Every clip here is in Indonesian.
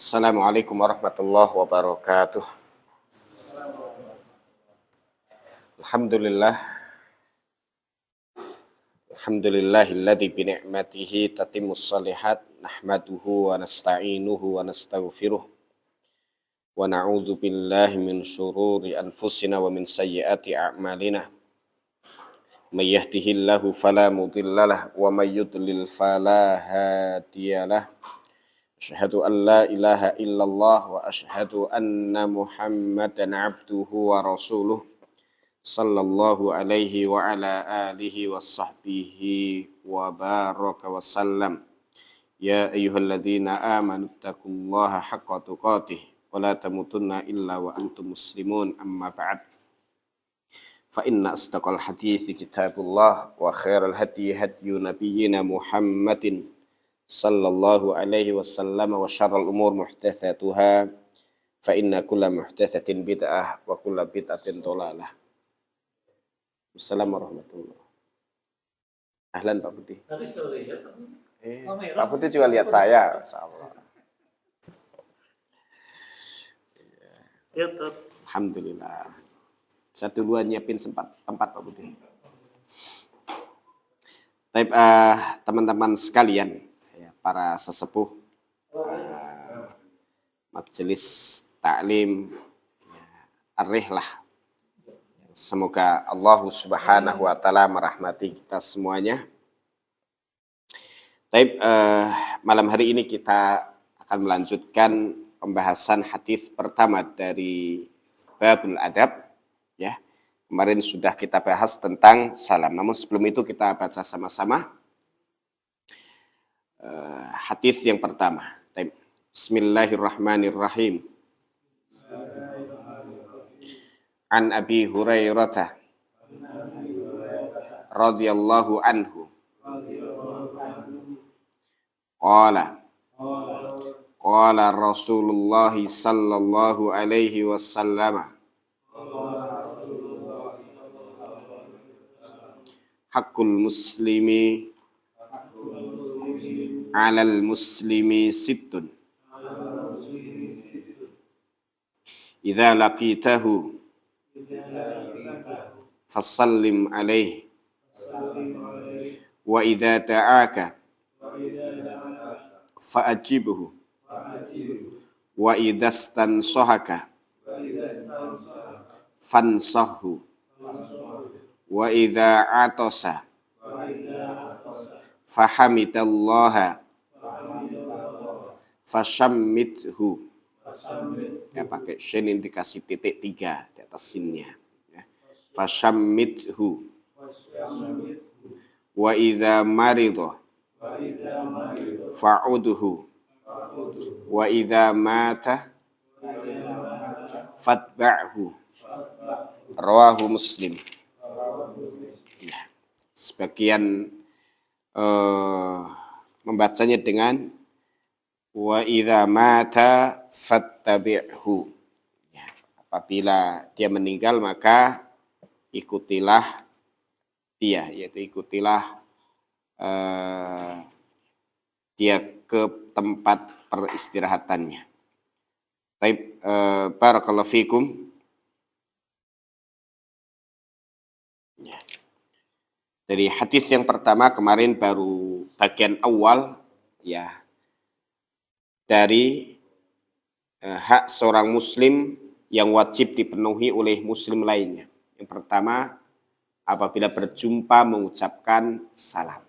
Assalamualaikum warahmatullahi wabarakatuh. Alhamdulillah. Alhamdulillahilladzi bi ni'matihi tatimmus shalihat. Nahmaduhu wa nasta'inuhu wa nastaghfiruh. Wa na'udzu billahi min syururi anfusina wa min sayyiati a'malina. May yahdihillahu fala mudhillalah wa may yudlil fala hadiyalah. Asyhadu an la ilaha illallah wa asyhadu anna Muhammadan abduhu wa rasuluh sallallahu alaihi wa ala alihi wa sahbihi wa baraka wa sallam. Ya ayyuhalladzina amanu taqullaha haqqa tuqatih wa la tamutunna illa wa antum muslimun, amma ba'd. Fa inna asdaqal hadithi kitabullah wa khairal hadi hadyu nabiyyina Muhammadin sallallahu alaihi wasallam wa syarrul umur muhdatsatuha fa inna kulla muhdatsatin bid'ah wa kulla bid'atin dhalalah. Assalamualaikum warahmatullahi. Ahlan Pak Putih. Pak Putih juga lihat saya, insyaallah. Alhamdulillah. Saya duluan nyiapin tempat Pak Putih. Baik, teman-teman sekalian, para sesepuh majelis taklim Ar-Rihlah. Semoga Allah Subhanahu wa taala merahmati kita semuanya. Baik, malam hari ini kita akan melanjutkan pembahasan hadis pertama dari Babul Adab, ya. Kemarin sudah kita bahas tentang salam. Namun sebelum itu kita baca sama-sama hadis yang pertama. Bismillahirrahmanirrahim. An Abi Hurairah radhiyallahu anhu qala Rasulullah sallallahu alaihi wasallam haqqul muslimi 'alal muslimi sittun idza laqitahu fasallim alaihi wa idza ta'aka fa'ajibhu wa idza stansahaka fansahhu wa idza atasa fahamidallaha fashammithu. Ya, pakai shin ini dikasih titik 3 di atas sinnya, ya. Fashammithu wa idza marida fa'udhu wa idza mata fatba'hu. Rawahu Muslim. Ya. Sebagian membacanya dengan wa idza mata fattabi'hu. Ya, apabila dia meninggal maka ikutilah dia, yaitu ikutilah dia ke tempat peristirahatannya. Baik, barakallahu fikum. Ya. Dari hadis yang pertama kemarin baru bagian awal, ya, dari hak seorang muslim yang wajib dipenuhi oleh muslim lainnya. Yang pertama, apabila berjumpa mengucapkan salam.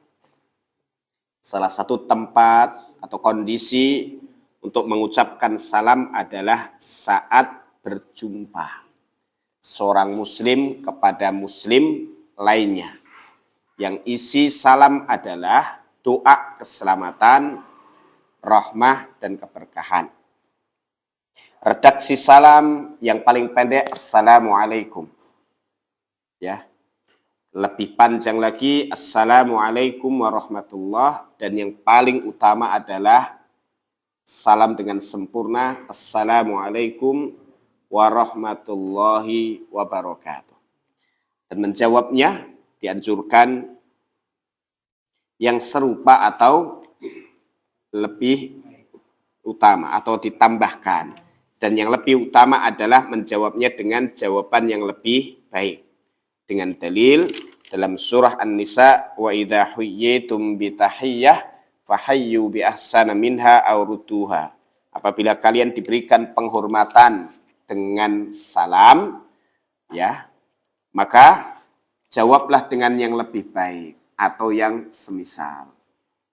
Salah satu tempat atau kondisi untuk mengucapkan salam adalah saat berjumpa seorang muslim kepada muslim lainnya. Yang isi salam adalah doa keselamatan, rahmah, dan keberkahan. Redaksi salam yang paling pendek, Assalamualaikum. Ya. Lebih panjang lagi, Assalamualaikum warahmatullah. Dan yang paling utama adalah salam dengan sempurna, Assalamualaikum warahmatullahi wabarakatuh. Dan menjawabnya dianjurkan yang serupa atau lebih utama atau ditambahkan. Dan yang lebih utama adalah menjawabnya dengan jawaban yang lebih baik. Dengan dalil dalam surah An-Nisa, wa idza huyyitum bi tahiyyah fahayyu bi ahsana minha aw rudduha. Apabila kalian diberikan penghormatan dengan salam, ya, maka jawablah dengan yang lebih baik atau yang semisal.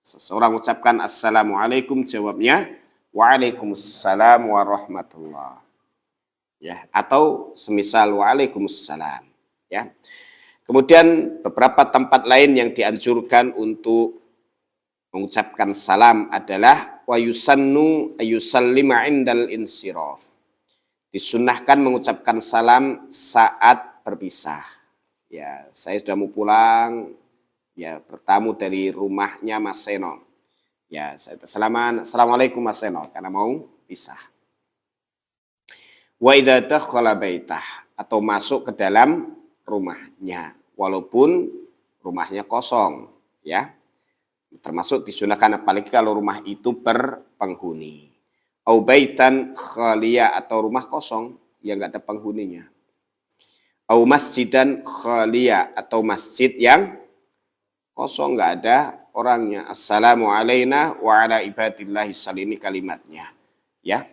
Seseorang ucapkan assalamualaikum, jawabnya waalaikumsalam warahmatullah. Ya, atau semisal waalaikumsalam, ya. Kemudian beberapa tempat lain yang dianjurkan untuk mengucapkan salam adalah wa yusannu ayusallima indal insiraf. Disunnahkan mengucapkan salam saat berpisah. Ya, saya sudah mau pulang, ya, bertamu dari rumahnya Mas Seno. Ya, saya salaman, assalamualaikum Mas Seno, karena mau pisah. Wa idza dakhala baitah, atau masuk ke dalam rumahnya, walaupun rumahnya kosong, ya. Termasuk disunahkan apalagi kalau rumah itu berpenghuni. Au baitan khalia, atau rumah kosong yang enggak ada penghuninya. Au masjidan khalia, atau masjid yang kosong enggak ada orangnya. Assalamu alaina wa ala ibadillahi salini kalimatnya. Ya.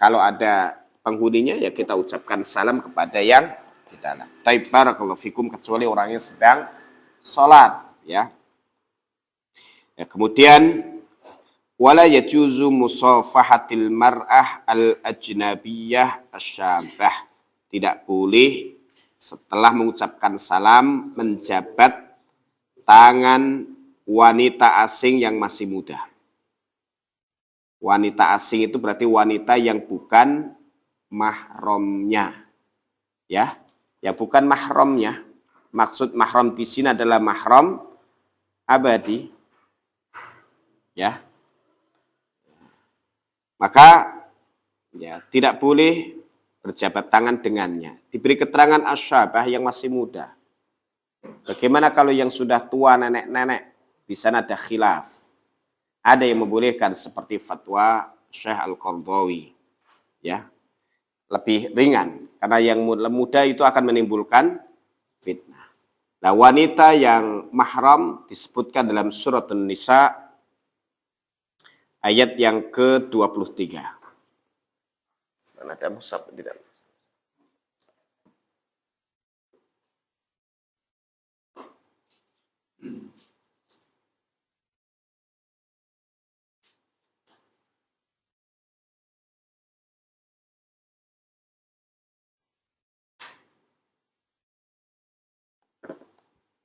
Kalau ada penghuninya ya kita ucapkan salam kepada yang di dalam. Taib barakallahu fikum, kecuali orangnya sedang sholat, ya. Ya, kemudian wala yajuzu musafahatil mar'ah al-ajnabiyah asyabah. Tidak boleh setelah mengucapkan salam menjabat tangan wanita asing yang masih muda. Wanita asing itu berarti wanita yang bukan mahramnya. Ya, yang bukan mahramnya. Maksud mahram di sini adalah mahram abadi. Ya. Maka ya tidak boleh berjabat tangan dengannya. Diberi keterangan asyabah yang masih muda. Bagaimana kalau yang sudah tua, nenek-nenek? Di sana ada khilaf. Ada yang membolehkan seperti fatwa Syekh Al-Qardawi. Ya. Lebih ringan karena yang muda itu akan menimbulkan fitnah. Nah, wanita yang mahram disebutkan dalam surat An-Nisa ayat yang ke-23. Ada mushaf di dalam.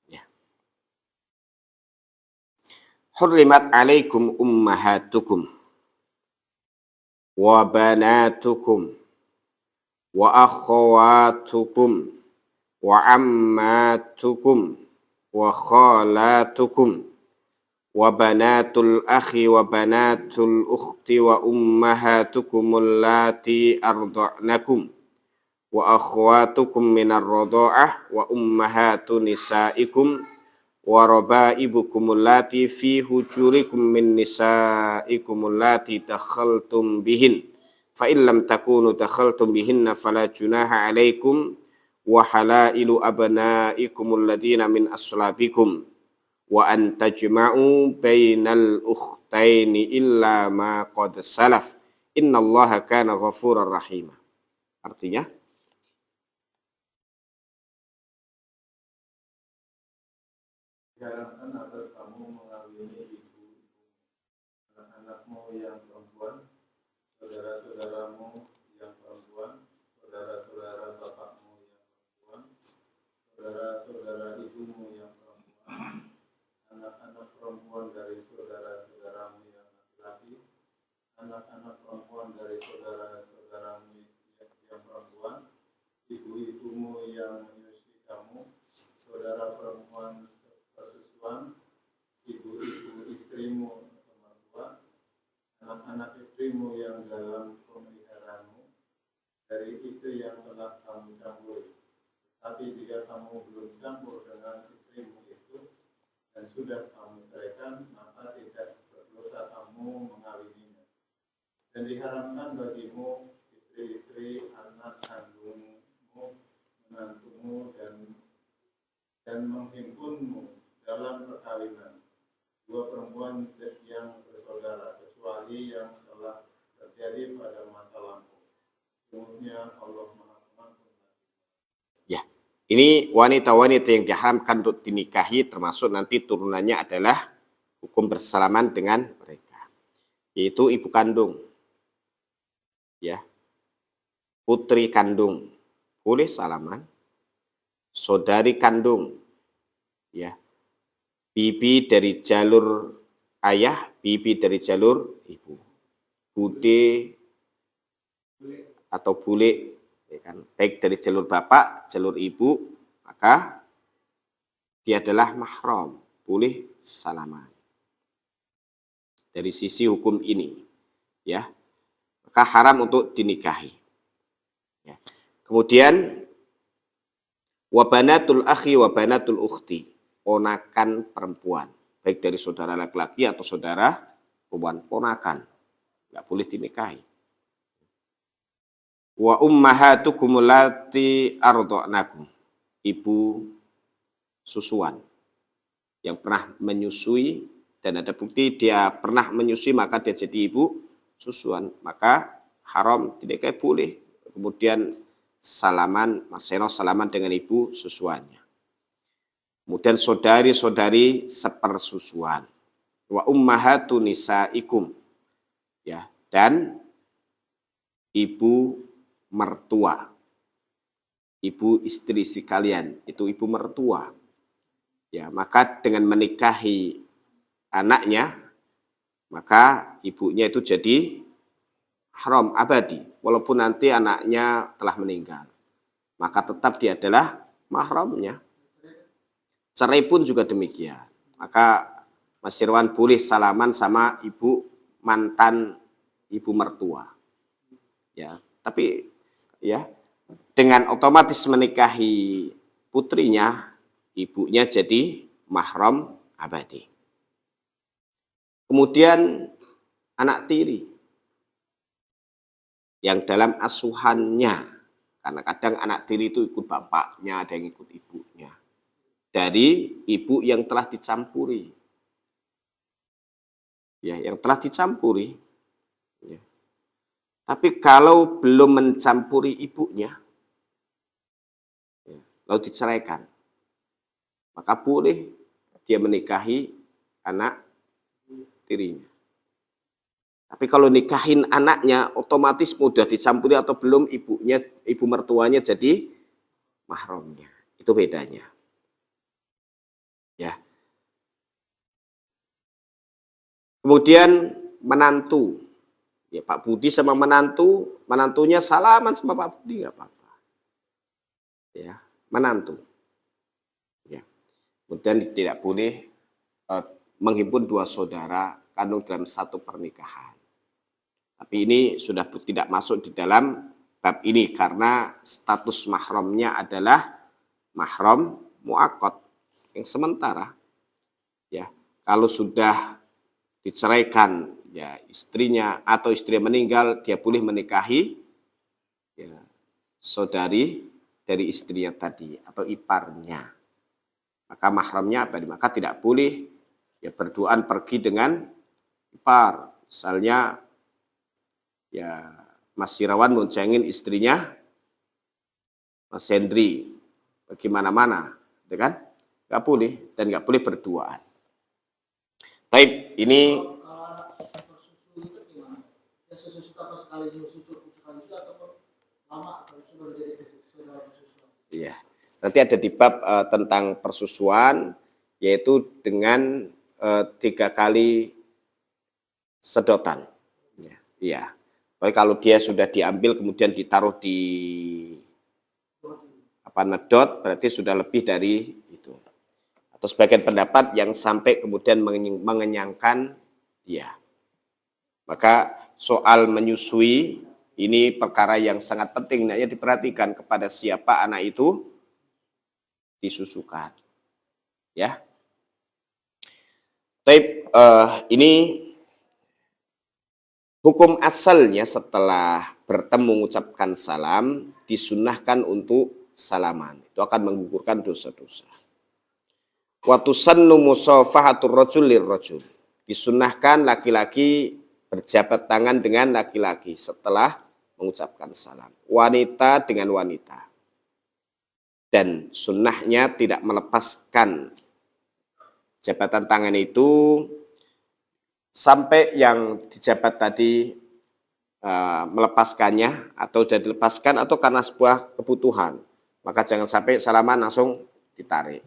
Ya. Hurrimat alaikum ummahatukum wa banatukum wa akhawatukum wa ammatukum wa khalatukum wa banatul akhi wa banatul ukhti wa ummahatukum allati arda'nakum wa akhawatukum minar radha'ah wa ummahatu nisaikum wa rabaibukum allati fi hujurikum min nisaikum allati dakhaltum bihin fa in lam takunu dakhaltum bihinna fala junaha alaikum wa halailu abnaikum alladhina min aslabikum wa an tajma'u bainal ukhtaini illa ma qad salaf innallaha kana ghafurar rahim. Artinya diharamkan atas kamu mengawini ibu anak-anakmu yang perempuan, saudara-saudaramu yang perempuan, saudara-saudara bapakmu yang perempuan, saudara-saudara ibumu yang perempuan, anak-anak perempuan dari saudara-saudaramu yang laki-laki, anak-anak perempuan dari saudara-saudaramu yang perempuan, ibu-ibumu yang menyusui kamu, saudara perempuan persusuan, ibu-ibu istrimu atau mertua, anak-anak istrimu yang dalam pemeliharaanmu, dari istri yang telah kamu campuri. Tapi jika kamu belum campur dengan istrimu itu dan sudah kamu ceraikan, maka tidak berdosa kamu mengawininya. dan diharamkan bagimu istri-istri anak kandungmu, menantumu dan menghimpunmu dalam perkawinan dua perempuan yang bersaudara kecuali yang telah terjadi pada masa lampau. Sesungguhnya Allah Maha Pengampun. Ya, ini wanita-wanita yang diharamkan untuk dinikahi termasuk nanti turunannya adalah hukum bersalaman dengan mereka, yaitu ibu kandung, ya, putri kandung boleh salaman, saudari kandung, ya, bibi dari jalur ayah, bibi dari jalur ibu, bude atau bule, ya kan, baik dari jalur bapak, jalur ibu, maka dia adalah mahram, boleh salaman. Dari sisi hukum ini, ya, maka haram untuk dinikahi. Ya. Kemudian wabanatul akhi wabanatul ukhti, ponakan perempuan, baik dari saudara laki-laki atau saudara perempuan, ponakan, nggak boleh dinikahi. Wa ummahatukum allati arda'nakum, ibu susuan yang pernah menyusui dan ada bukti dia pernah menyusui maka dia jadi ibu susuan, maka haram dinikahi boleh. Kemudian salaman, maseno salaman dengan ibu susuannya. Kemudian saudari-saudari sepersusuan. Wa ummahatu nisaikum, ya, dan ibu mertua, ibu istri kalian, itu ibu mertua. Ya, maka dengan menikahi anaknya, maka ibunya itu jadi haram abadi, walaupun nanti anaknya telah meninggal, maka tetap dia adalah mahramnya. Cerai pun juga demikian. Maka Mas Irwan boleh salaman sama ibu mantan ibu mertua. Ya, tapi ya dengan otomatis menikahi putrinya, ibunya jadi mahram abadi. Kemudian anak tiri yang dalam asuhannya, karena kadang anak tiri itu ikut bapaknya, ada yang ikut ibunya, dari ibu yang telah dicampuri, ya, yang telah dicampuri. Ya. Tapi kalau belum mencampuri ibunya, ya, lalu diceraikan, maka boleh dia menikahi anak tirinya. Tapi kalau nikahin anaknya, otomatis mudah dicampuri atau belum ibunya, ibu mertuanya jadi mahramnya. Itu bedanya. Ya. Kemudian menantu, ya, Pak Budi sama menantunya salaman sama Pak Budi nggak apa-apa. Ya, menantu. Ya. Kemudian tidak boleh menghimpun dua saudara kandung dalam satu pernikahan. Tapi ini sudah tidak masuk di dalam bab ini karena status mahramnya adalah mahram muakkad yang sementara. Ya, kalau sudah diceraikan, ya, istrinya atau istri meninggal, dia boleh menikahi, ya, saudari dari istrinya tadi atau iparnya. Maka mahramnya apa? Maka tidak boleh ya berduaan pergi dengan ipar. Misalnya ya Mas Sirawan boncengin istrinya Mas Hendri bagaimana-mana, gitu kan? Nggak boleh dan nggak boleh berduaan. Baik, ini kalau anak bersusu itu gimana? Ya sesusu apa sekali susu ataupun lama atau sudah jadi saudara bersusu? iya. Nanti ada di bab tentang persusuan, yaitu dengan 3 kali sedotan. Ya, iya. Tapi kalau dia sudah diambil kemudian ditaruh di nedot, berarti sudah lebih dari itu. Atau sebagian pendapat yang sampai kemudian mengenyangkan dia. Maka soal menyusui ini perkara yang sangat penting, hendaknya diperhatikan kepada siapa anak itu disusukan. Ya. Baik, ini hukum asalnya setelah bertemu mengucapkan salam disunnahkan untuk salaman. Itu akan menggugurkan dosa-dosa. Wa tusannu musafahatur rajul lirrajul. Disunnahkan laki-laki berjabat tangan dengan laki-laki setelah mengucapkan salam. Wanita dengan wanita. Dan sunnahnya tidak melepaskan jabatan tangan itu sampai yang dijabat tadi melepaskannya atau sudah dilepaskan atau karena sebuah kebutuhan. Maka jangan sampai salaman langsung ditarik.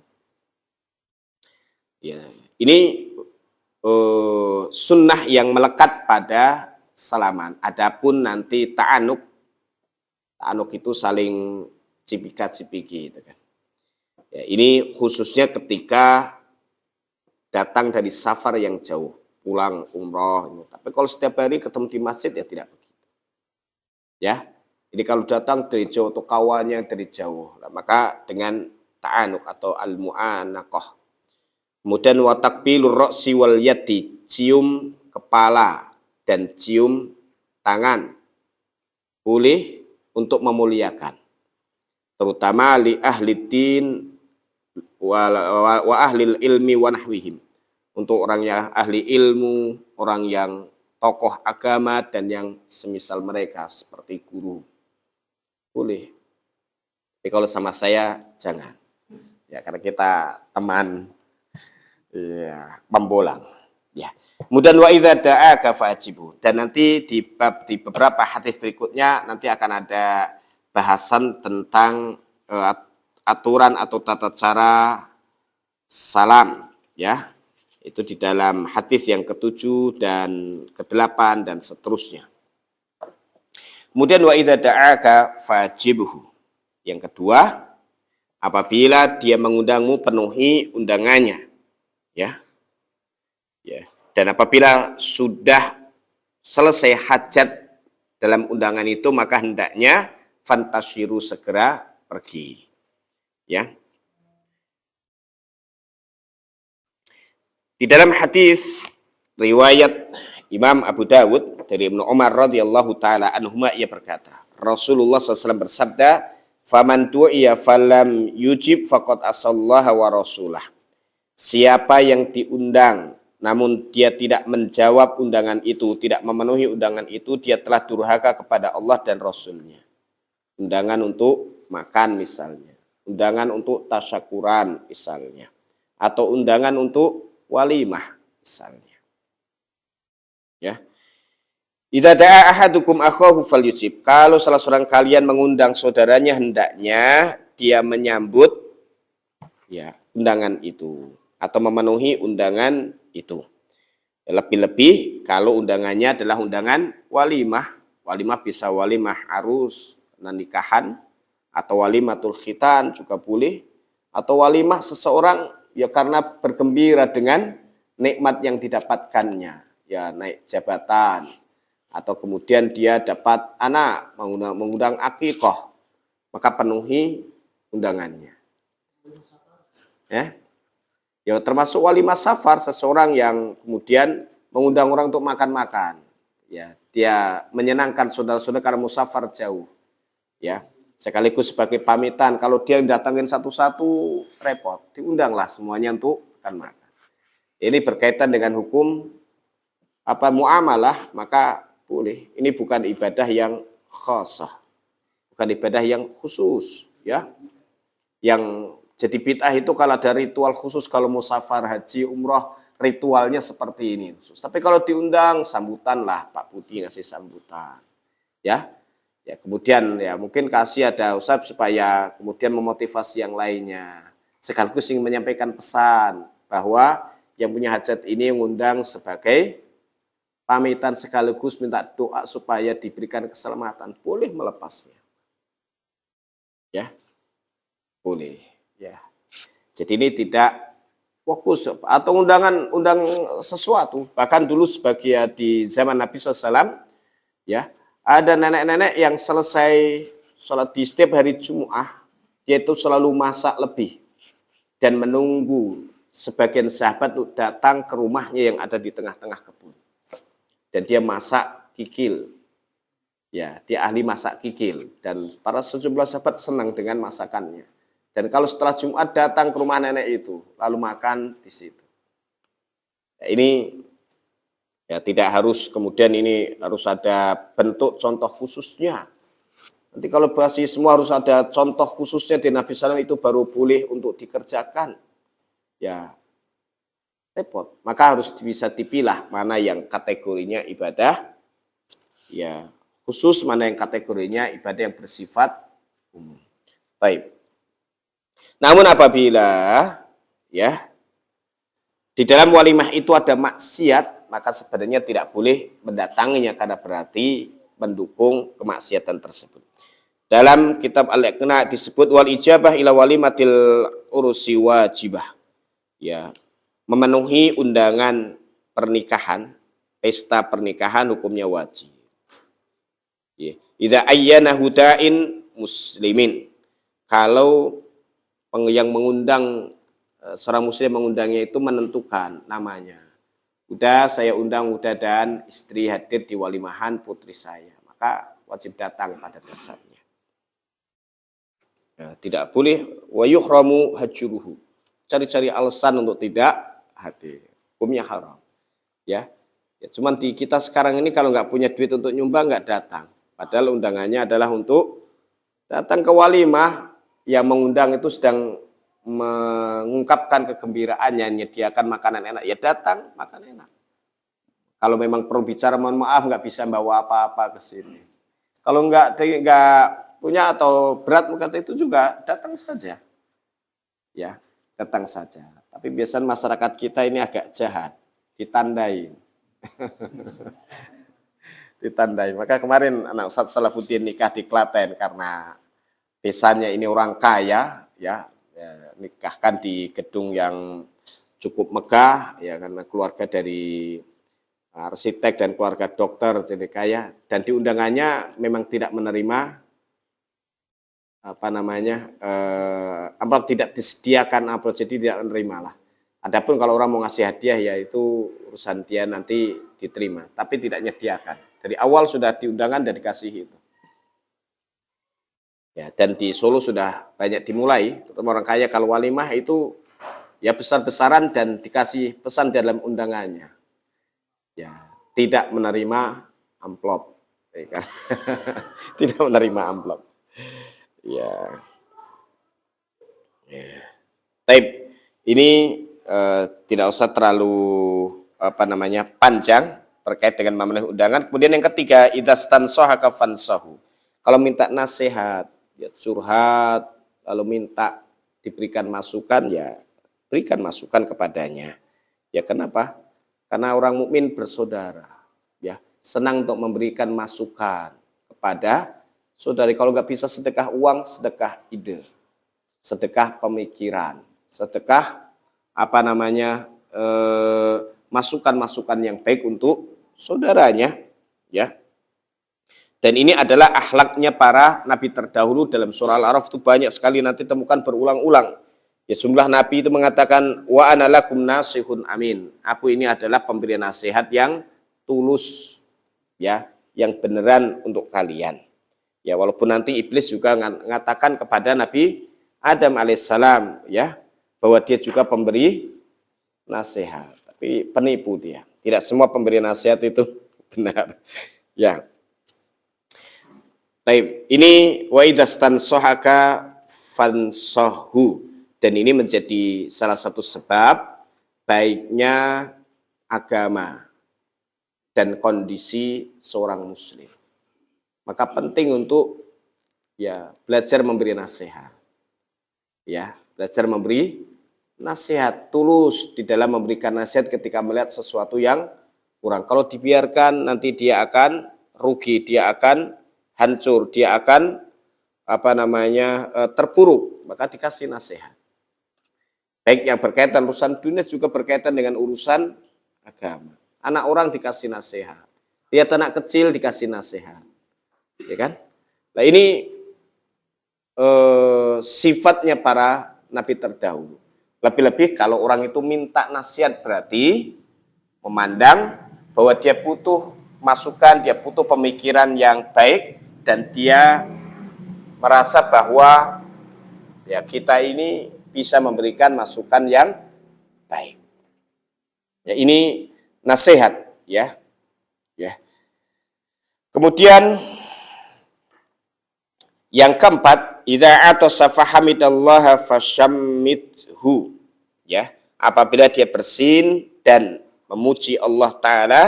Ya, ini sunnah yang melekat pada salaman. Adapun nanti ta'anuk itu saling cipika-cipiki gitu kan. Ya, ini khususnya ketika datang dari safar yang jauh, pulang umroh. Tapi kalau setiap hari ketemu di masjid ya tidak begitu. Ya, jadi kalau datang dari jauh atau kawannya dari jauh, maka dengan ta'anuk atau al-mu'anaqah. Kemudian wa takbilur ra'si wal yadi, cium kepala dan cium tangan. Boleh untuk memuliakan. Terutama li ahli din wa ahli ilmi wa nahwihim. Untuk orang yang ahli ilmu, orang yang tokoh agama dan yang semisal mereka seperti guru. Boleh. Tapi kalau sama saya jangan. Ya, karena kita teman ya, pembolang. Ya. Kemudian wa idza da'aka fa'ajibu. Dan nanti di beberapa hadis berikutnya nanti akan ada bahasan tentang aturan atau tata cara salam, ya. Itu di dalam hadis yang ke-7 dan ke-8 dan seterusnya. Kemudian wa idza da'aka fa'ajibuhu. Yang kedua, apabila dia mengundangmu penuhi undangannya, ya. Ya. Dan apabila sudah selesai hajat dalam undangan itu maka hendaknya fantasyiru segera pergi. Ya. Di dalam hadis riwayat Imam Abu Dawud dari Ibnu Umar radhiyallahu taala anhuma ia berkata, Rasulullah SAW bersabda, "Faman du'iya falam yujib faqad asallaha wa rasulah." Siapa yang diundang namun dia tidak menjawab undangan itu, tidak memenuhi undangan itu, dia telah durhaka kepada Allah dan Rasulnya. Undangan untuk makan misalnya, undangan untuk tasyakuran misalnya, atau undangan untuk walimah misalnya. Ya. Idza da'a ahadukum akhahu falyujib. Kalau salah seorang kalian mengundang saudaranya hendaknya dia menyambut ya undangan itu atau memenuhi undangan itu. Lebih-lebih kalau undangannya adalah undangan walimah. Walimah bisa walimah arus, nikahan, atau walimatul khitan juga boleh. Atau walimah seseorang ya karena bergembira dengan nikmat yang didapatkannya. Ya naik jabatan. Atau kemudian dia dapat anak, mengundang akikah. Maka penuhi undangannya. Ya. Ya termasuk walimah safar, seseorang yang kemudian mengundang orang untuk makan-makan. Ya, dia menyenangkan saudara-saudara karena musafar jauh. Ya, sekaligus sebagai pamitan kalau dia datangin satu-satu repot, diundanglah semuanya untuk makan. Ini berkaitan dengan hukum muamalah, maka boleh. Ini bukan ibadah yang khasah. Bukan ibadah yang khusus, ya. Yang jadi bid'ah itu kalau ada ritual khusus, kalau mau safar, haji, umroh, ritualnya seperti ini khusus. Tapi kalau diundang, sambutanlah, Pak Budi ngasih sambutan. Ya, ya kemudian ya mungkin kasih ada Ustaz supaya kemudian memotivasi yang lainnya. Sekaligus ingin menyampaikan pesan bahwa yang punya hajat ini mengundang sebagai pamitan sekaligus minta doa supaya diberikan keselamatan. Boleh melepasnya. Ya, boleh. Ya, jadi ini tidak fokus atau undang sesuatu. Bahkan dulu sebagian di zaman Nabi SAW, ya ada nenek-nenek yang selesai sholat di setiap hari Jumu'ah, yaitu selalu masak lebih dan menunggu sebagian sahabat untuk datang ke rumahnya yang ada di tengah-tengah kebun. Dan dia masak kikil. Ya, dia ahli masak kikil dan para sejumlah sahabat senang dengan masakannya. Dan kalau setelah Jumat datang ke rumah nenek itu, lalu makan di situ. Ya, ini ya tidak harus kemudian ini harus ada bentuk contoh khususnya. Nanti kalau bahasi semua harus ada contoh khususnya di Nabi SAW itu baru boleh untuk dikerjakan. Ya, repot. Maka harus bisa dipilah mana yang kategorinya ibadah ya khusus, mana yang kategorinya ibadah yang bersifat umum. Baik. Namun apabila ya di dalam walimah itu ada maksiat, maka sebenarnya tidak boleh mendatanginya karena berarti mendukung kemaksiatan tersebut. Dalam kitab Al-Iqna disebut wal ijabah ila walimatil urusi wajibah. Ya, memenuhi undangan pernikahan, pesta pernikahan hukumnya wajib. Ya. Idza ayyana hudain muslimin. Kalau yang mengundang seorang muslim mengundangnya itu menentukan namanya. Udah saya undang Uda dan istri hadir di walimahan putri saya, maka wajib datang pada dasarnya. Ya, tidak boleh wa yuhramu hajuruhu. Cari-cari alasan untuk tidak hadir. Hukumnya haram. Ya. Ya, cuman di kita sekarang ini kalau nggak punya duit untuk nyumbang nggak datang. Padahal undangannya adalah untuk datang ke walimah, yang mengundang itu sedang mengungkapkan kegembiraannya, menyediakan makanan enak, ya datang makan enak. Kalau memang perlu bicara, mohon maaf nggak bisa bawa apa-apa ke sini. Kalau nggak punya atau berat kata itu juga datang saja. Ya, datang saja. Tapi biasanya masyarakat kita ini agak jahat, ditandai. Ditandai. Maka kemarin anak Ustaz Salafuddin nikah di Klaten karena desanya ini orang kaya, ya nikahkan di gedung yang cukup megah, ya karena keluarga dari arsitek dan keluarga dokter jadi kaya, dan di undangannya memang tidak menerima amplop, tidak disediakan amplop, jadi tidak menerima lah. Adapun kalau orang mau ngasih hadiah ya itu urusan dia, nanti diterima, tapi tidak menyediakan. Dari awal sudah diundangan dan dikasih itu. Ya, dan di Solo sudah banyak dimulai, terutama orang kaya kalau walimah itu ya besar-besaran dan dikasih pesan dalam undangannya. Ya, tidak menerima amplop. Ya kan? Tidak menerima amplop. Ya. Ya. Taib. Ini tidak usah terlalu panjang terkait dengan memenuhi undangan. Kemudian yang ketiga, idastansohaka fansahu. Kalau minta nasihat, ya curhat, lalu minta diberikan masukan, ya berikan masukan kepadanya. Ya kenapa? Karena orang mukmin bersaudara, ya senang untuk memberikan masukan kepada saudari. Kalau nggak bisa sedekah uang, sedekah ide, sedekah pemikiran, sedekah masukan-masukan yang baik untuk saudaranya, ya. Dan ini adalah akhlaknya para nabi terdahulu. Dalam surah Al-A'raf itu banyak sekali nanti temukan berulang-ulang. Ya, jumlah nabi itu mengatakan wa ana lakum nasihun amin. Aku ini adalah pemberi nasihat yang tulus, ya, yang beneran untuk kalian. Ya, walaupun nanti iblis juga mengatakan kepada Nabi Adam alaihissalam, ya, bahwa dia juga pemberi nasihat, tapi penipu dia. Tidak semua pemberi nasihat itu benar. Ya. Baik, ini wa idastansohaka fansohu, dan ini menjadi salah satu sebab baiknya agama dan kondisi seorang muslim. Maka penting untuk ya belajar memberi nasihat. Ya, belajar memberi nasihat, tulus di dalam memberikan nasihat ketika melihat sesuatu yang kurang. Kalau dibiarkan nanti dia akan rugi, dia akan hancur, dia akan terpuruk, maka dikasih nasihat. Baik yang berkaitan urusan dunia juga berkaitan dengan urusan agama. Anak orang dikasih nasihat, lihat anak kecil dikasih nasihat, ya kan? Nah ini sifatnya para nabi terdahulu. Lebih-lebih kalau orang itu minta nasihat berarti memandang bahwa dia butuh masukan, dia butuh pemikiran yang baik, dan dia merasa bahwa ya kita ini bisa memberikan masukan yang baik. Ya, ini nasihat ya. Ya. Kemudian yang keempat, idza atasa fahamidallaha fashammithu. Ya, apabila dia bersin dan memuji Allah Ta'ala,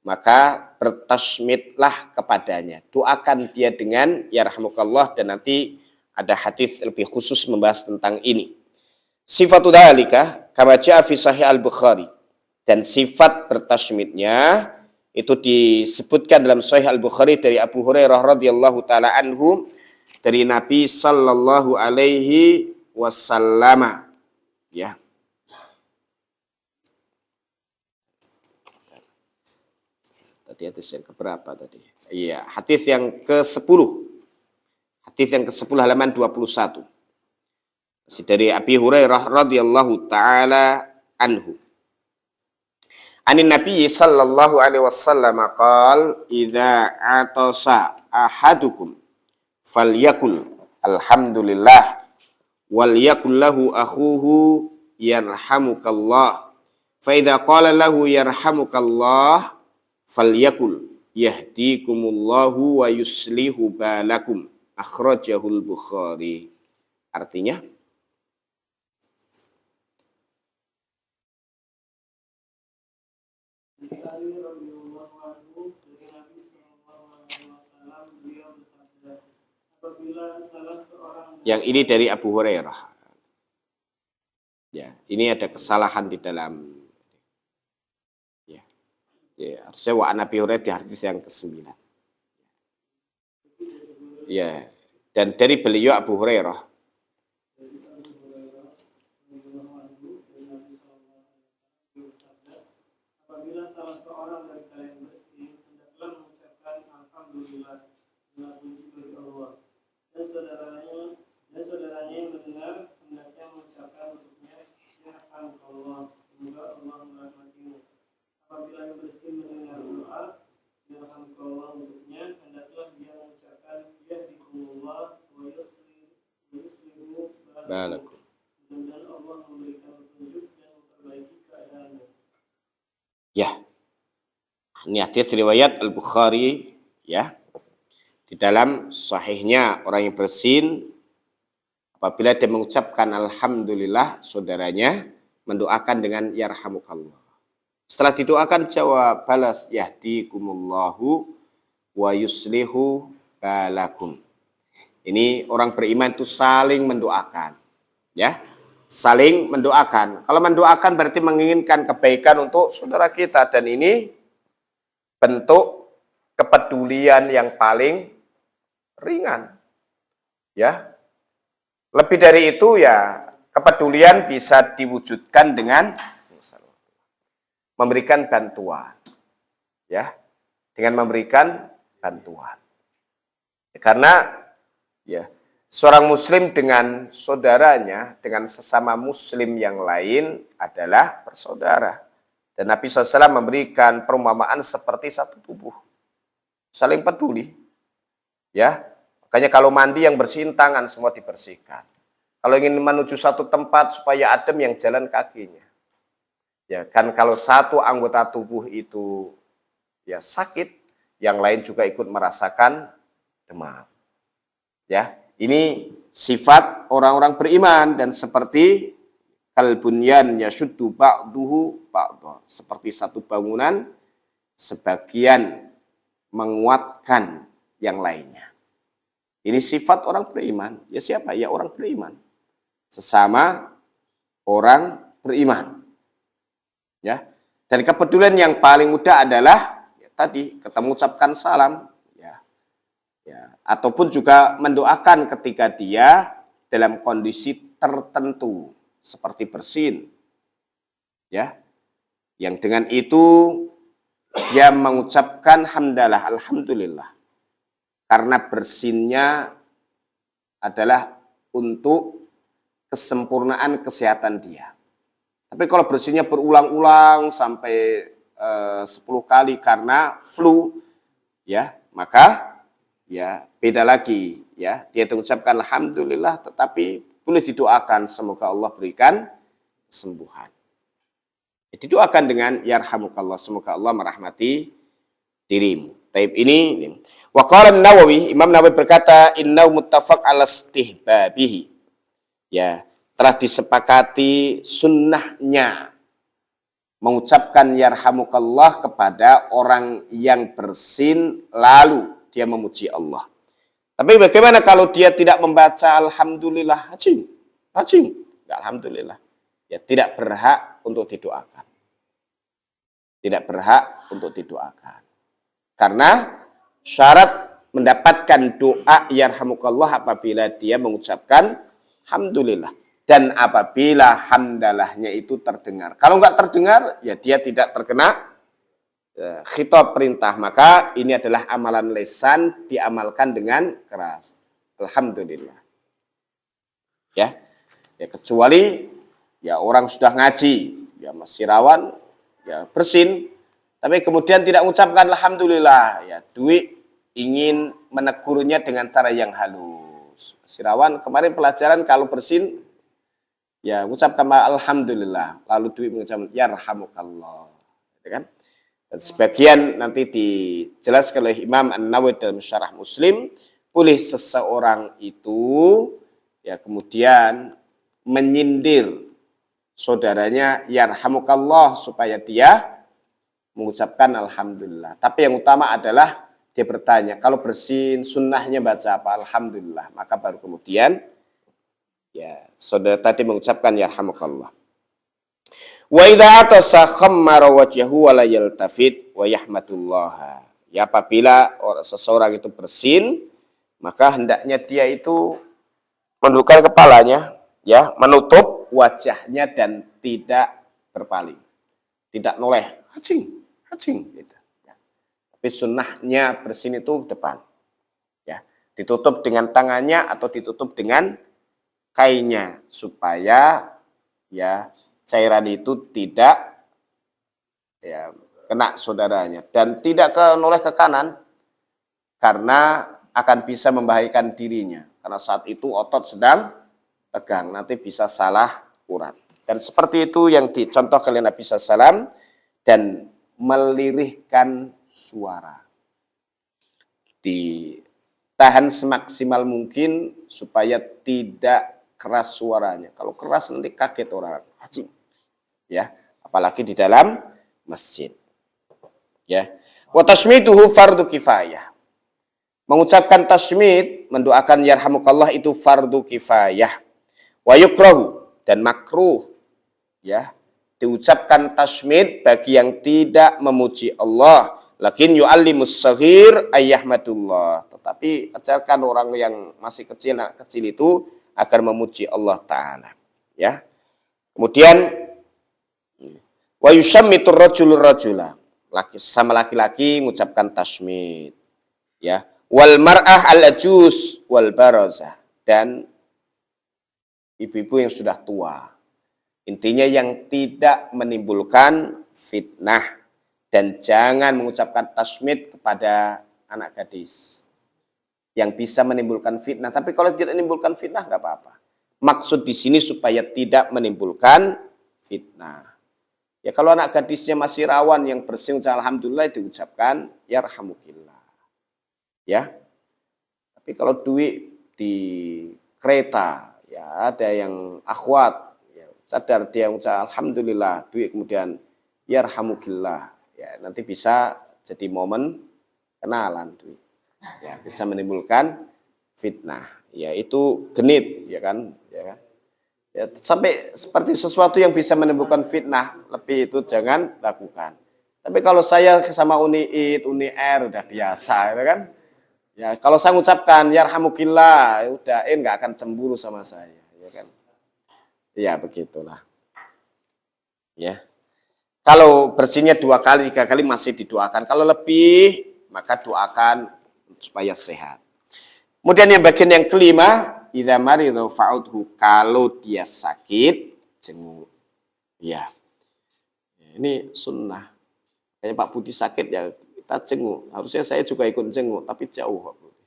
maka bertasmitlah kepadanya. Doakan dia dengan yarhamukallah, dan nanti ada hadis lebih khusus membahas tentang ini. Sifatu dzalika kama jaa fi sahih al-Bukhari. Dan sifat bertasmitnya itu disebutkan dalam Sahih Al-Bukhari dari Abu Hurairah radhiyallahu taala anhu, dari Nabi sallallahu alaihi wasallam. Ya. Tadi hadis yang keberapa tadi? Iya, hadis yang ke-10. Hadis yang ke-10 halaman 21. Masih dari Abi Hurairah radhiyallahu taala anhu. Anin Nabi sallallahu alaihi wasallam qala idza atasa ahadukum falyakul alhamdulillah wal yakul lahu akhuhu yarhamukallah fa idza qala lahu yarhamukallah falyakul yahdikumullahu wa yuslihu balakum, akhrajahul Bukhari. Artinya yang ini dari Abu Hurairah. Ya, ini ada kesalahan di dalam. Ya, harusnya wa Nabi Hurairah di hadis yang ke-9. Ya, dan dari beliau Abu Hurairah. Apabila salah seorang dari kalian bersin, hendaklah mengucapkan alhamdulillah, segala puji bagi Allah. Dan saudaranya yang mendengar hendaknya mengucapkan untuknya yarhamukallah, semoga Allah merahmatimu. Apabila yang bersin mendengar doa yarhamukallah untuknya, hendaklah dia mengucapkan yahdikumullah wa yuslihu balakum. Mudah-mudahan Allah memberikan petunjuk dan memperbaiki keadaanmu. Ya. Ini hadis riwayat Al-Bukhari ya. Di dalam sahihnya, orang yang bersin apabila dia mengucapkan alhamdulillah, saudaranya mendoakan dengan yarhamukallah. Setelah didoakan jawab balas yahdikumullahu wa yuslihu balakum. Ini orang beriman itu saling mendoakan. Ya. Saling mendoakan. Kalau mendoakan berarti menginginkan kebaikan untuk saudara kita, dan ini bentuk kepedulian yang paling ringan. Ya. Lebih dari itu ya, kepedulian bisa diwujudkan dengan memberikan bantuan. Ya. Dengan memberikan bantuan. Karena ya, seorang muslim dengan saudaranya, dengan sesama muslim yang lain adalah bersaudara. Dan Nabi SAW memberikan perumpamaan seperti satu tubuh. Saling peduli. Ya, makanya kalau mandi yang bersihin tangan semua dibersihkan. Kalau ingin menuju satu tempat supaya adem yang jalan kakinya. Ya, kan kalau satu anggota tubuh itu ya sakit, yang lain juga ikut merasakan demam. Ya, ini sifat orang-orang beriman, dan seperti kalbunyan yashuddu ba'duhu ba'dha, seperti satu bangunan sebagian menguatkan yang lainnya. Ini sifat orang beriman. Ya siapa? Ya orang beriman. Sesama orang beriman. Ya. Dan kepedulian yang paling mudah adalah ya, tadi ketemu ucapkan salam, ya, ataupun juga mendoakan ketika dia dalam kondisi tertentu seperti bersin, ya, yang dengan itu dia mengucapkan hamdalah, alhamdulillah, karena bersinnya adalah untuk kesempurnaan kesehatan dia. Tapi kalau bersinnya berulang-ulang sampai 10 kali karena flu, ya, maka ya beda lagi, ya. Dia mengucapkan alhamdulillah, tetapi boleh didoakan semoga Allah berikan kesembuhan. Didoakan dengan yarhamukallah, semoga Allah merahmati dirimu. Taib ini. Wa qala An-Nawawi, Imam Nawawi berkata, innahu muttafaq ala istihbabihi. Ya, telah disepakati sunnahnya mengucapkan yarhamukallah kepada orang yang bersin lalu dia memuji Allah. Tapi bagaimana kalau dia tidak membaca alhamdulillah? Hajing. Enggak alhamdulillah. Ya tidak berhak untuk didoakan. Tidak berhak untuk didoakan. Karena syarat mendapatkan doa yarhamukallah apabila dia mengucapkan alhamdulillah. Dan apabila hamdalahnya itu terdengar. Kalau enggak terdengar, ya dia tidak terkena khitab perintah. Maka ini adalah amalan lisan diamalkan dengan keras. Alhamdulillah. Ya kecuali ya orang sudah ngaji, ya masih rawan, ya bersin, tapi kemudian tidak mengucapkan alhamdulillah. Ya Dwi ingin menegurnya dengan cara yang halus. Masih rawan, kemarin pelajaran kalau bersin, ya, ucapkan alhamdulillah, lalu Dwi mengucapkan yarhamukallah, ya kan? Dan sebagian nanti dijelaskan oleh Imam An-Nawawi dalam Syarah Muslim, boleh seseorang itu ya kemudian menyindir saudaranya yarhamukallah supaya dia mengucapkan alhamdulillah. Tapi yang utama adalah dia bertanya, kalau bersin sunnahnya baca apa? Alhamdulillah. Maka baru kemudian ya, saudara tadi mengucapkan yarhamukallah. Wa idza atasa khammara wajhahu wa la yaltafit wa yahmadullah. Ya apabila seseorang itu bersin, maka hendaknya dia itu menundukkan kepalanya, ya, menutup wajahnya dan tidak berpaling. Tidak noleh, hacing gitu. Ya. Tapi sunnahnya bersin itu depan. Ya, ditutup dengan tangannya atau ditutup dengan kainnya supaya ya cairan itu tidak ya kena saudaranya dan tidak noleh ke kanan karena akan bisa membahayakan dirinya karena saat itu otot sedang tegang, nanti bisa salah urat. Dan seperti itu yang dicontohkan oleh Nabi SAW dan melirihkan suara. Ditahan semaksimal mungkin supaya tidak keras suaranya. Kalau keras nanti kaget orang. Ya, apalagi di dalam masjid. Ya. Wa tasmituhu fardu kifayah. Mengucapkan tasmid, mendoakan yarhamukallah itu fardu kifayah. Wa yukrahu dan makruh. Ya, diucapkan tasmid bagi yang tidak memuji Allah. Lakin yu'allimus saghir ayyahmadullah. Tetapi ajarkan orang yang masih kecil, anak kecil itu agar memuji Allah Ta'ala. Ya. Kemudian wa yusammitur rajulur rajula. Sama laki-laki mengucapkan tasmid. Ya. Wal mar'ah al-ajuz wal barazah. Dan ibu-ibu yang sudah tua. Intinya yang tidak menimbulkan fitnah. Dan jangan mengucapkan tasmid kepada anak gadis yang bisa menimbulkan fitnah. Tapi kalau tidak menimbulkan fitnah, nggak apa-apa. Maksud di sini supaya tidak menimbulkan fitnah. Ya kalau anak gadisnya masih rawan yang bersin, alhamdulillah diucapkan yarhamukillah. Ya. Tapi kalau duit di kereta, ya ada yang akhwat, ya, sadar dia mengucap alhamdulillah, duit kemudian yarhamukillah. Ya nanti bisa jadi momen kenalan duit. Ya, bisa menimbulkan fitnah. Ya, itu genit, ya kan? Ya, sampai seperti sesuatu yang bisa menimbulkan fitnah, lebih itu jangan lakukan. Tapi kalau saya sama Uni R udah biasa, ya kan? Ya, kalau saya mengucapkan yarhamukillah, udah nggak akan cemburu sama saya, ya kan? Ya, begitulah. Ya. Kalau bersihnya 2 kali, 3 kali masih didoakan. Kalau lebih, maka doakan supaya sehat. Kemudian yang bagian yang kelima, idza marida fa'udhu, kalau dia sakit jenguk. Ya. Ini sunnah. Kayak Pak Budi sakit ya kita jenguk. Harusnya saya juga ikut jenguk, tapi jauh Pak Budi.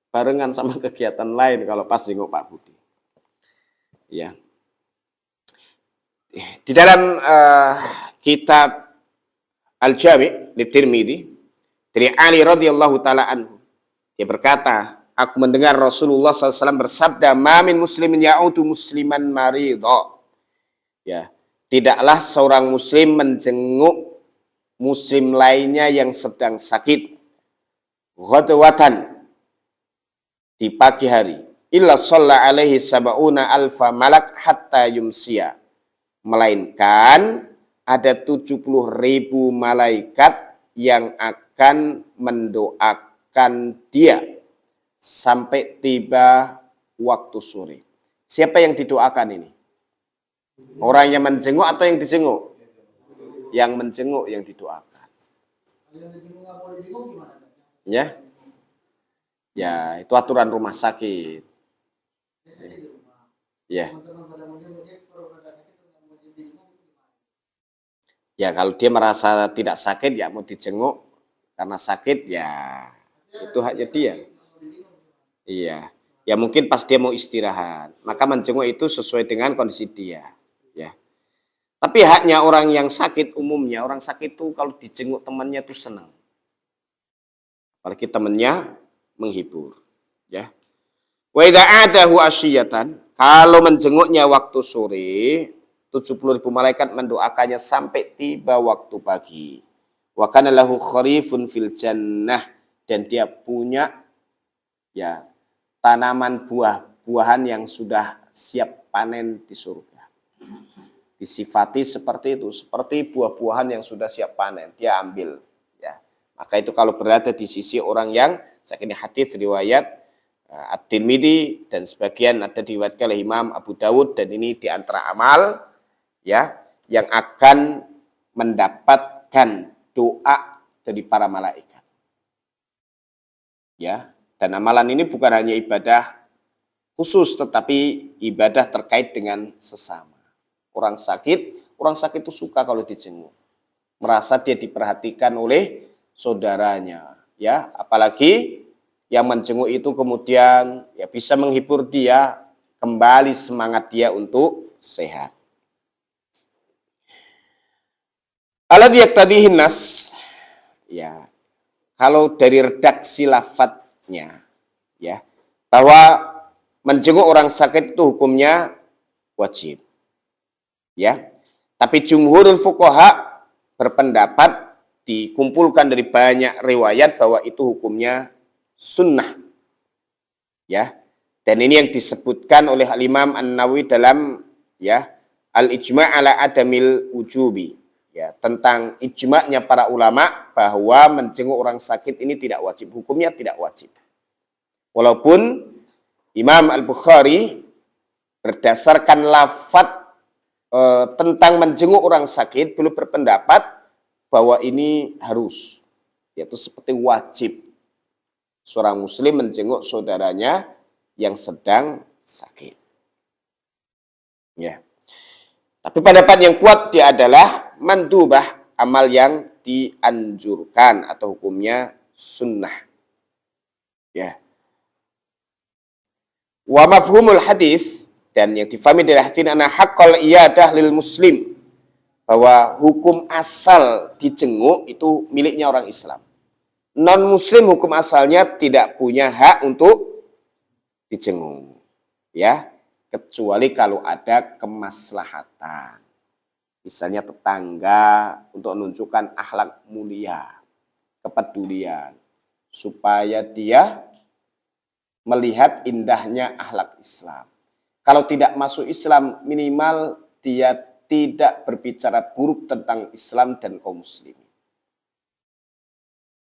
Barengan sama kegiatan lain kalau pas jenguk Pak Budi. Ya. Di dalam kitab Al-Jami' di Tirmidzi dari Ali radhiyallahu taala anhu, dia berkata, aku mendengar Rasulullah SAW bersabda, "Ma min muslimin ya'udu musliman maridha." Ya, tidaklah seorang muslim menjenguk muslim lainnya yang sedang sakit ghadwatan di pagi hari, illa shalla alaihi sab'una alfa malak hatta yumsiya, melainkan ada 70.000 malaikat yang akan mendoakan dia sampai tiba waktu sore. Siapa yang didoakan ini? Orang yang menjenguk atau yang dijenguk? Yang menjenguk yang didoakan. Yang dijenguk nggak boleh dijenguk gimana? Ya, ya itu aturan rumah sakit. Biasanya di rumah. Ya, Teman-teman pada mau jenguk dia, kalau pada sakit nggak mau dijenguk itu gimana? ya kalau dia merasa tidak sakit ya mau dijenguk karena sakit ya itu haknya dia. Iya, ya mungkin pas dia mau istirahat, maka menjenguk itu sesuai dengan kondisi dia. Ya, tapi haknya orang yang sakit umumnya orang sakit itu kalau dijenguk temannya tuh senang. Apalagi temannya menghibur. Ya. Wa idza adahu asyiyatan, kalau menjenguknya waktu sore, 70.000 malaikat mendoakannya sampai tiba waktu pagi. Wa kana lahu kharifun fil jannah, dan dia punya ya tanaman buah-buahan yang sudah siap panen di surga. Disifati seperti itu, seperti buah-buahan yang sudah siap panen, dia ambil. Ya, maka itu kalau berada di sisi orang yang sakit, hadits riwayat At-Tirmidzi dan sebagian ada diriwayatkan oleh Imam Abu Dawud, dan ini di antara amal ya yang akan mendapatkan doa dari para malaikat. Ya, dan amalan ini bukan hanya ibadah khusus tetapi ibadah terkait dengan sesama. Orang sakit itu suka kalau dijenguk. Merasa dia diperhatikan oleh saudaranya, ya, apalagi yang menjenguk itu kemudian ya bisa menghibur dia, kembali semangat dia untuk sehat. Alladzi yaqtadihi nas, ya. Kalau dari redaksi lafadznya ya, bahwa menjenguk orang sakit itu hukumnya wajib. Ya. Tapi jumhurul fuqaha berpendapat dikumpulkan dari banyak riwayat bahwa itu hukumnya sunnah. Ya. Dan ini yang disebutkan oleh Al-Imam An-Nawawi dalam ya Al-Ijma' ala Adamil Wujubi. Ya, tentang ijma'nya para ulama bahwa menjenguk orang sakit ini tidak wajib, hukumnya tidak wajib. Walaupun Imam Al-Bukhari berdasarkan lafadz tentang menjenguk orang sakit belum berpendapat bahwa ini harus, yaitu seperti wajib seorang muslim menjenguk saudaranya yang sedang sakit. Ya. Tapi pendapat yang kuat dia adalah mandubah, amal yang dianjurkan atau hukumnya sunnah. Ya. Wa mafhumul hadis, dan yang difahami dari hadis ana haqqal iyadah lil muslim, bahwa hukum asal dijenguk itu miliknya orang Islam. Non muslim hukum asalnya tidak punya hak untuk dijenguk. Ya. Kecuali kalau ada kemaslahatan. Misalnya tetangga untuk menunjukkan akhlak mulia, kepedulian, supaya dia melihat indahnya akhlak Islam. Kalau tidak masuk Islam, minimal dia tidak berbicara buruk tentang Islam dan kaum muslimin.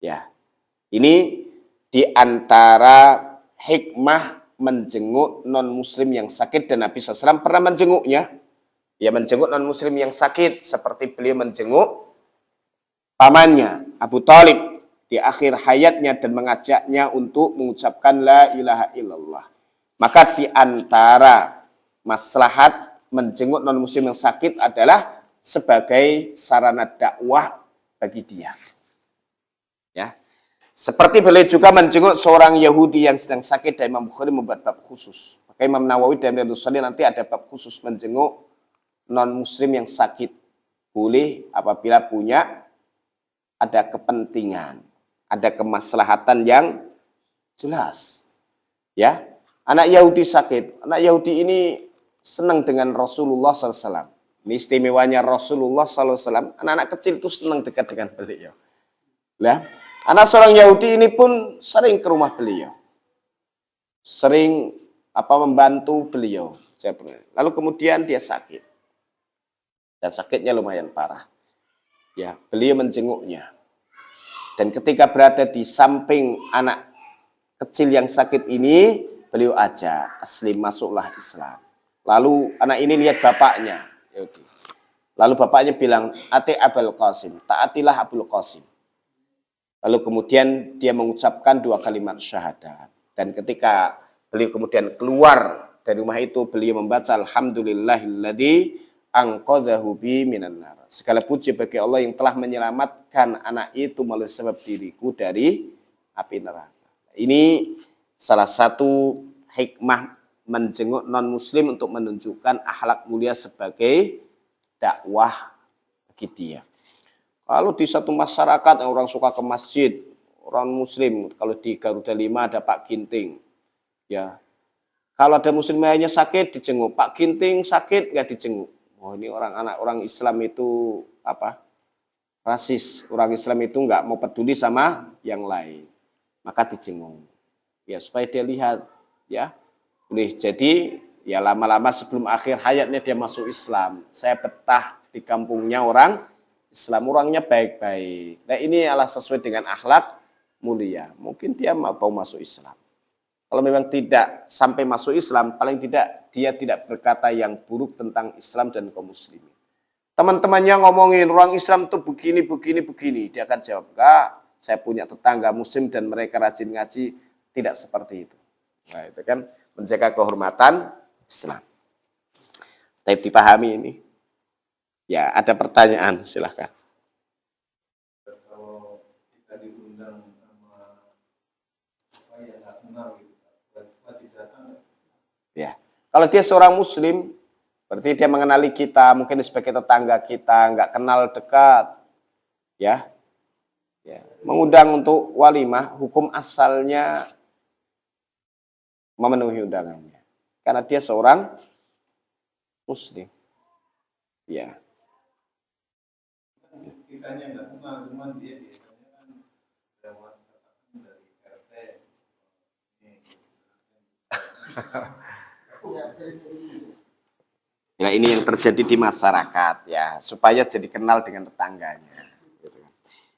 Ya, ini di antara hikmah menjenguk non-muslim yang sakit, dan Nabi SAW pernah menjenguknya. Dia menjenguk non-muslim yang sakit seperti beliau menjenguk pamannya Abu Thalib di akhir hayatnya dan mengajaknya untuk mengucapkan la ilaha illallah. Maka di antara maslahat menjenguk non-muslim yang sakit adalah sebagai sarana dakwah bagi dia. Ya. Seperti beliau juga menjenguk seorang Yahudi yang sedang sakit, dan Imam Bukhari membuat bab khusus. Maka Imam Nawawi dan Riyadhus Shalihin nanti ada bab khusus menjenguk non-muslim yang sakit. Boleh apabila punya ada kepentingan, ada kemaslahatan yang jelas. Ya, anak Yahudi sakit. Anak Yahudi ini senang dengan Rasulullah SAW. Ini istimewanya Rasulullah SAW. Anak-anak kecil itu senang dekat dengan beliau. Ya, anak seorang Yahudi ini pun sering ke rumah beliau, sering membantu beliau. Lalu kemudian dia sakit, dan sakitnya lumayan parah. Ya, beliau menjenguknya. Dan ketika berada di samping anak kecil yang sakit ini, beliau ajak, aslim, masuklah Islam. Lalu anak ini lihat bapaknya. Lalu bapaknya bilang, ati Abul Qasim, taatilah Abul Qasim. Lalu kemudian dia mengucapkan 2 kalimat syahadat. Dan ketika beliau kemudian keluar dari rumah itu, beliau membaca alhamdulillahilladzi anqadhahu bi minan nar. Segala puji bagi Allah yang telah menyelamatkan anak itu melalui sebab diriku dari api neraka. Ini salah satu hikmah menjenguk non-muslim untuk menunjukkan akhlak mulia sebagai dakwah bagi dia. Kalau di satu masyarakat yang orang suka ke masjid, orang muslim, kalau di Garuda 5 ada Pak Ginting. Ya. Kalau ada muslim lainnya sakit dijenguk, Pak Ginting sakit nggak dijenguk. Oh, ini orang Islam itu rasis. Orang Islam itu nggak mau peduli sama yang lain. Maka dijenguk. Ya, supaya dia lihat, ya. Boleh jadi ya lama-lama sebelum akhir hayatnya dia masuk Islam. Saya betah di kampungnya orang Islam, orangnya baik-baik. Nah, ini adalah sesuai dengan akhlak mulia. Mungkin dia mau masuk Islam. Kalau memang tidak sampai masuk Islam, paling tidak dia tidak berkata yang buruk tentang Islam dan kaum muslimin. Teman-temannya ngomongin orang Islam tuh begini. Dia akan jawab, enggak, saya punya tetangga muslim dan mereka rajin ngaji, tidak seperti itu. Nah, itu kan menjaga kehormatan Islam. Tapi dipahami ini. Ya, ada pertanyaan, silahkan. Kalau kita diundang sama yang nggak kenal gitu, wajib datang. Ya, kalau dia seorang muslim, berarti dia mengenali kita, mungkin sebagai tetangga kita, nggak kenal dekat, ya, mengundang untuk walimah, hukum asalnya memenuhi undangannya, karena dia seorang muslim, ya. Kitanya nggak kenal, cuman dia biasanya kan lewat dari RT. Nah, ini yang terjadi di masyarakat, ya, supaya jadi kenal dengan tetangganya.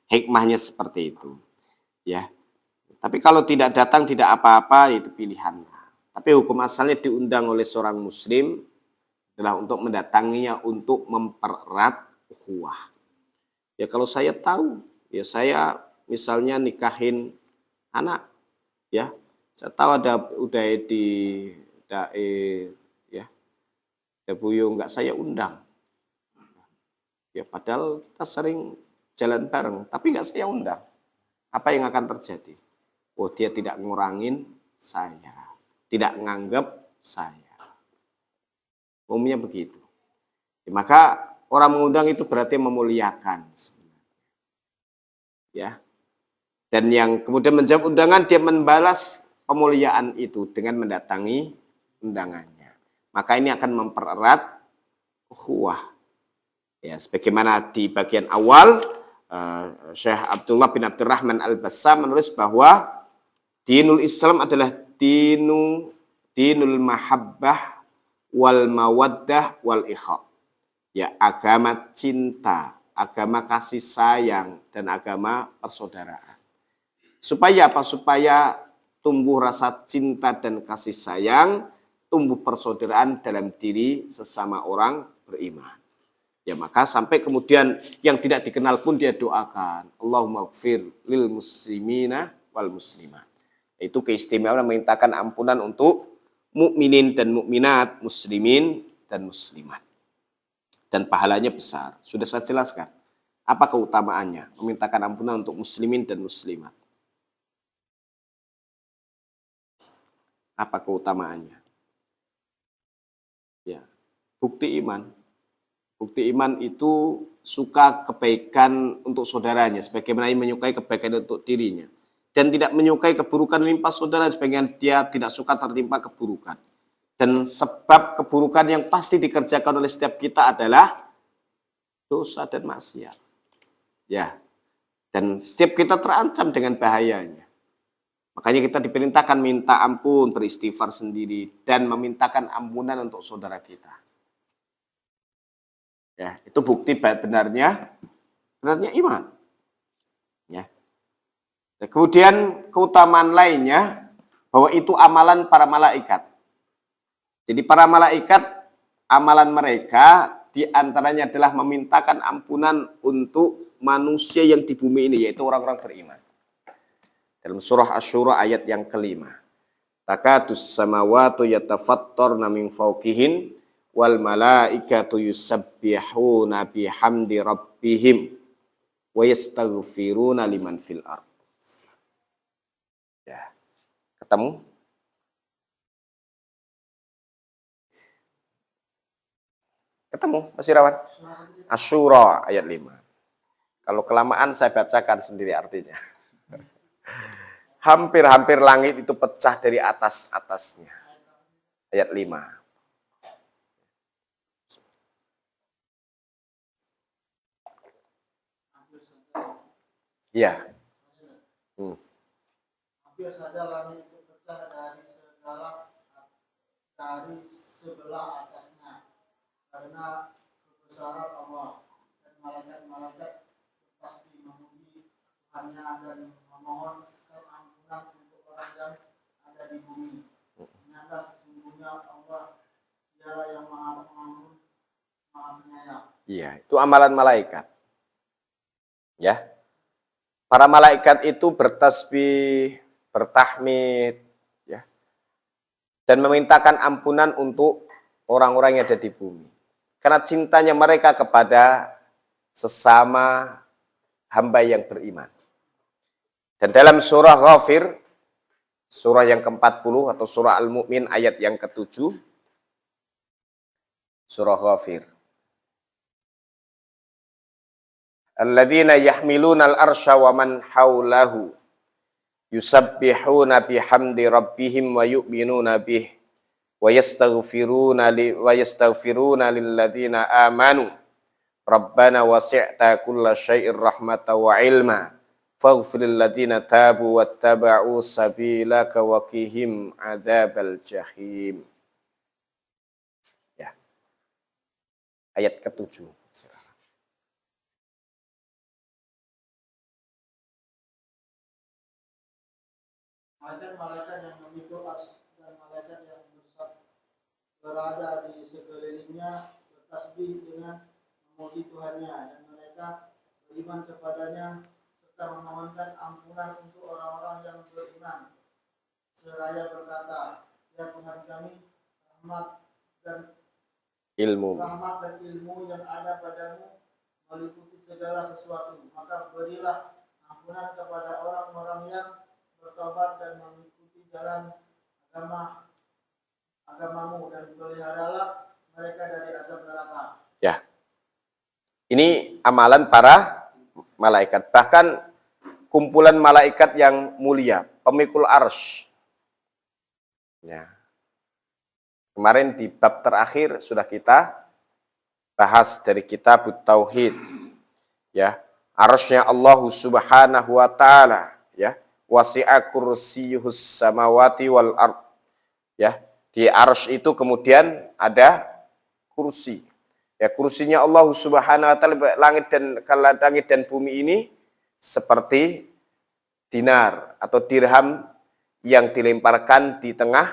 Hikmahnya seperti itu, ya. Tapi kalau tidak datang tidak apa-apa, itu pilihan. Tapi hukum asalnya diundang oleh seorang muslim adalah untuk mendatanginya untuk mempererat ukhuwah. Ya kalau saya tahu, ya saya misalnya nikahin anak, ya saya tahu ada udah di dae, ya ada buyung, nggak saya undang. Ya padahal kita sering jalan bareng, tapi nggak saya undang. Apa yang akan terjadi? Oh, dia tidak ngurangin saya, tidak nganggap saya. Umumnya begitu. Ya, maka orang mengundang itu berarti memuliakan sebenarnya. Ya. Dan yang kemudian menjawab undangan, dia membalas pemuliaan itu dengan mendatangi undangannya. Maka ini akan mempererat ukhuwah. Ya, sebagaimana di bagian awal Syekh Abdullah bin Abdurrahman Al-Bassam menulis bahwa dinul Islam adalah dinul mahabbah wal mawaddah wal ikha. Ya, agama cinta, agama kasih sayang, dan agama persaudaraan. Supaya apa? Supaya tumbuh rasa cinta dan kasih sayang, tumbuh persaudaraan dalam diri sesama orang beriman. Ya, maka sampai kemudian yang tidak dikenal pun dia doakan, Allahumma gfir lil muslimina wal muslimat. Itu keistimewaan memintakan ampunan untuk mukminin dan mukminat, muslimin dan muslimat. dan pahalanya besar. Sudah saya jelaskan. Apa keutamaannya? Memintakan ampunan untuk muslimin dan muslimat. Apa keutamaannya? Ya, bukti iman. Bukti iman itu suka kebaikan untuk saudaranya, sebagaimana ia menyukai kebaikan untuk dirinya. Dan tidak menyukai keburukan menimpa saudara, sebagaimana dia tidak suka tertimpa keburukan. Dan sebab keburukan yang pasti dikerjakan oleh setiap kita adalah dosa dan maksiat. Ya, dan setiap kita terancam dengan bahayanya. Makanya kita diperintahkan minta ampun, beristighfar sendiri, dan memintakan ampunan untuk saudara kita. Ya, itu bukti benarnya iman. Ya. Dan kemudian keutamaan lainnya bahwa itu amalan para malaikat. Jadi para malaikat, amalan mereka diantaranya adalah memintakan ampunan untuk manusia yang di bumi ini, yaitu orang-orang beriman. Dalam surah Asy-Syura ayat yang kelima. Takatus samawatu yatafattarna min fawqihin wal malaikatu yusabbihuna bihamdi rabbihim wa yastaghfiruna liman fil ard. Ya. Ketemu? Ketemu, Mas Irawan? Asy-Syura ayat 5. Kalau kelamaan saya bacakan sendiri artinya. Hampir-hampir langit itu pecah dari atas-atasnya. Ayat 5. Iya. Hampir saja langit itu pecah dari sebelah atasnya karena kebesaran Allah, dan malaikat-malaikat pasti memuji Tuhannya dan memohon ampunan untuk orang yang ada di bumi. Ternyata sesungguhnya Allah dialah yang Maha Pengampun, Maha Penyayang. Iya, itu amalan malaikat. Ya. Para malaikat itu bertasbih, bertahmid, ya, dan memintakan ampunan untuk orang-orang yang ada di bumi. Karena cintanya mereka kepada sesama hamba yang beriman. Dan dalam surah Ghafir, surah yang ke-40 atau surah Al-Mu'min ayat yang ke-7, surah Ghafir. Alladzina yahmiluna al-arsha wa man hawlahu yusabbihuna bihamdi rabbihim wa yu'minuna bih wa yastaghfiruna lilladzina amanu rabbana wasi'ta kulla syai'ir rahmatan wa ilma faghfir lilladzina tabu wattaba'u sabilaka wa qihim adzabal jahim. Ya. Ayat ke-7. Malaikat-malaikat yang memikul ars dan malaikat yang berada di sekelilingnya bertasbih dengan memuji Tuhannya, dan mereka beriman kepadanya serta memohonkan ampunan untuk orang-orang yang beriman. Seraya berkata, ya Tuhan kami, rahmat dan ilmu yang ada padamu meliputi segala sesuatu. Maka berilah ampunan kepada orang-orang yang bertobat dan mengikuti jalan agamamu, dan peliharalah mereka dari azab neraka. Ya. Ini amalan para malaikat. Bahkan kumpulan malaikat yang mulia, pemikul arsy. Ya. Kemarin di bab terakhir sudah kita bahas dari kitab Tauhid. Ya. Arsy-nya Allah Subhanahu wa taala, ya. Wasi'a kursiyyuhus samawati wal ard. Ya, di arsy itu kemudian ada kursi. Ya, kursinya Allah Subhanahu wa taala langit dan bumi ini seperti dinar atau dirham yang dilemparkan di tengah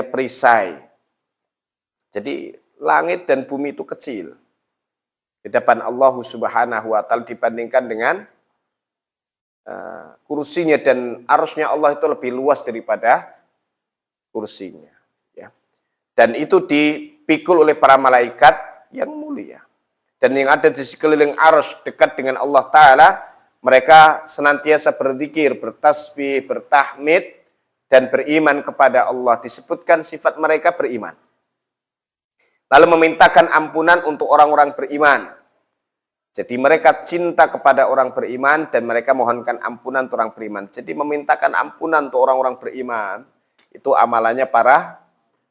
perisai. Jadi langit dan bumi itu kecil di depan Allah Subhanahu wa taala dibandingkan dengan kursinya, dan arsy-nya Allah itu lebih luas daripada kursinya, ya. Dan itu dipikul oleh para malaikat yang mulia. Dan yang ada di sekeliling arsy dekat dengan Allah Ta'ala, mereka senantiasa berzikir, bertasbih, bertahmid, dan beriman kepada Allah. Disebutkan sifat mereka beriman. Lalu memintakan ampunan untuk orang-orang beriman. Jadi mereka cinta kepada orang beriman dan mereka mohonkan ampunan untuk orang beriman. Jadi memintakan ampunan untuk orang-orang beriman, itu amalannya para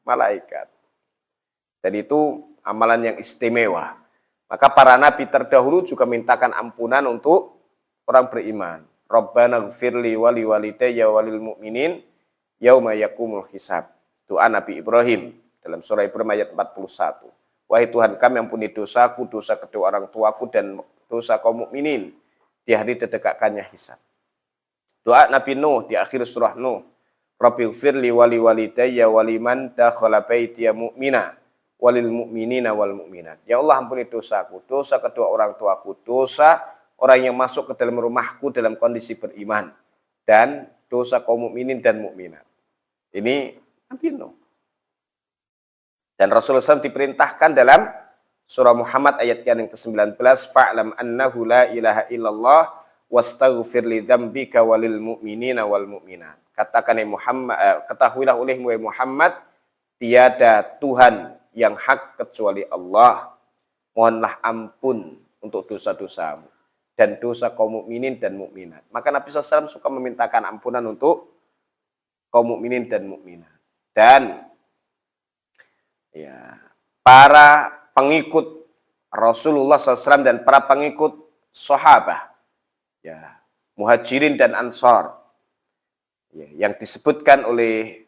malaikat. Dan itu amalan yang istimewa. Maka para nabi terdahulu juga mintakan ampunan untuk orang beriman. Rabbana gfirli wali walidayya walil mu'minin yauma yakumul hisab. Doa Nabi Ibrahim dalam surah Ibrahim ayat 41. Wahai Tuhan kami, ampuni dosaku, dosa kedua orang tuaku, dan dosa kaum mukminin di hari ditegakkannya hisab. Doa Nabi Nuh di akhir surah Nuh. Rabbi gfirli wali walidayya waliman dakhala baitiya mu'mina walil mu'minina wal mu'minat. Ya Allah, ampuni dosaku, dosa kedua orang tuaku, dosa orang yang masuk ke dalam rumahku dalam kondisi beriman, dan dosa kaum mukminin dan mukminat. Ini Nabi Nuh. Dan Rasulullah SAW diperintahkan dalam surah Muhammad ayat yang ke-19, fa'lam annahu la ilaha illallah wastaghfir li dzambika walil mu'minina wal mu'minat. Katakan Muhammad, ketahuilah olehmu Muhammad, tiada Tuhan yang hak kecuali Allah. Mohonlah ampun untuk dosa-dosamu dan dosa kaum mukminin dan mukminat. Maka Nabi SAW suka memintakan ampunan untuk kaum mukminin dan mukminat. Dan ya, para pengikut Rasulullah SAW dan para pengikut sahabat, ya, muhajirin dan ansar, ya, yang disebutkan oleh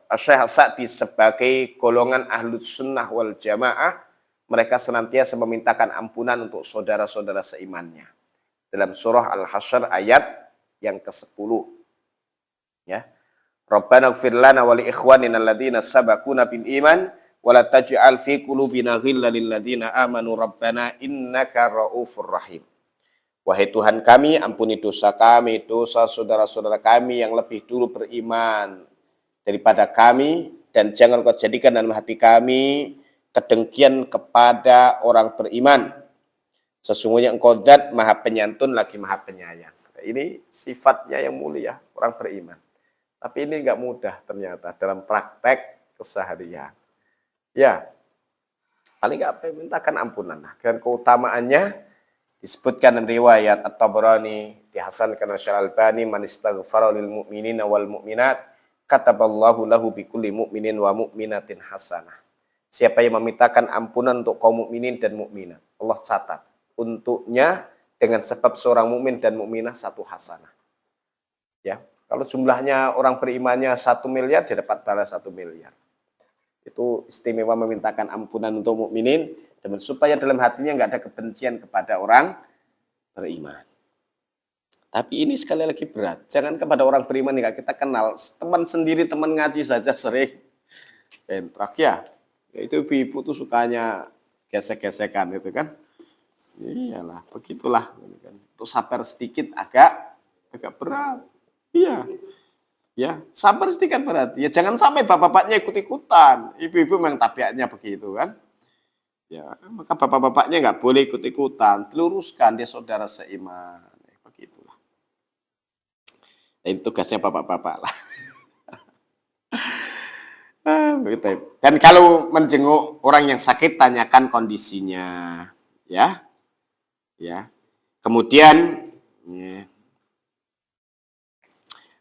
Syekh Sa'di sebagai golongan ahlus sunnah wal jamaah, mereka senantiasa memintakan ampunan untuk saudara-saudara seimannya. Dalam surah Al-Hasyr ayat yang ke-10. Ya. Rabbana ighfir lana wa li ikhwanina alladziina sabaquna bil iman wa la taj'al fi qulubina ghillan lil ladziina amanu rabbana innaka raufur rahim. Wahai Tuhan kami, ampuni dosa kami, dosa saudara-saudara kami yang lebih dulu beriman daripada kami, dan jangan kau jadikan dalam hati kami kedengkian kepada orang beriman. Sesungguhnya engkau zat maha penyantun lagi maha penyayang. Ini sifatnya yang mulia, orang beriman. Tapi ini enggak mudah ternyata dalam praktek keseharian. Ya, paling enggak mintakan ampunan. Dan keutamaannya disebutkan dalam riwayat At-Tabrani, dihasankan oleh Syekh Al-Albani, man istaghfara lil mu'minina wal mu'minat kataballahu lahu bikulli mu'minin wa mu'minatin hasanah. Siapa yang memintakan ampunan untuk kaum mukminin dan mukminat, Allah catat untuknya dengan sebab seorang mukmin dan mukminah 1 hasanah. Ya, kalau jumlahnya orang berimannya 1 miliar, dia dapat balas 1 miliar. Itu istimewa memintakan ampunan untuk mukminin, dan supaya dalam hatinya enggak ada kebencian kepada orang beriman. Tapi ini sekali lagi berat. Jangan kepada orang beriman yang kita kenal. Teman sendiri, teman ngaji saja sering bentrok ya. Itu ibu-ibu tuh sukanya gesek-gesekan itu kan. Iyalah, begitulah. Tuh sabar sedikit agak berat. Iya. Ya, sabar sedikit berat. Ya jangan sampai bapak-bapaknya ikut-ikutan. Ibu-ibu memang tabiatnya begitu kan. Ya, maka bapak-bapaknya nggak boleh ikut-ikutan. Diluruskan, dia saudara seiman. Begitulah. Ini tugasnya bapak-bapak lah. Dan kalau menjenguk orang yang sakit, tanyakan kondisinya, ya. Kemudian ya,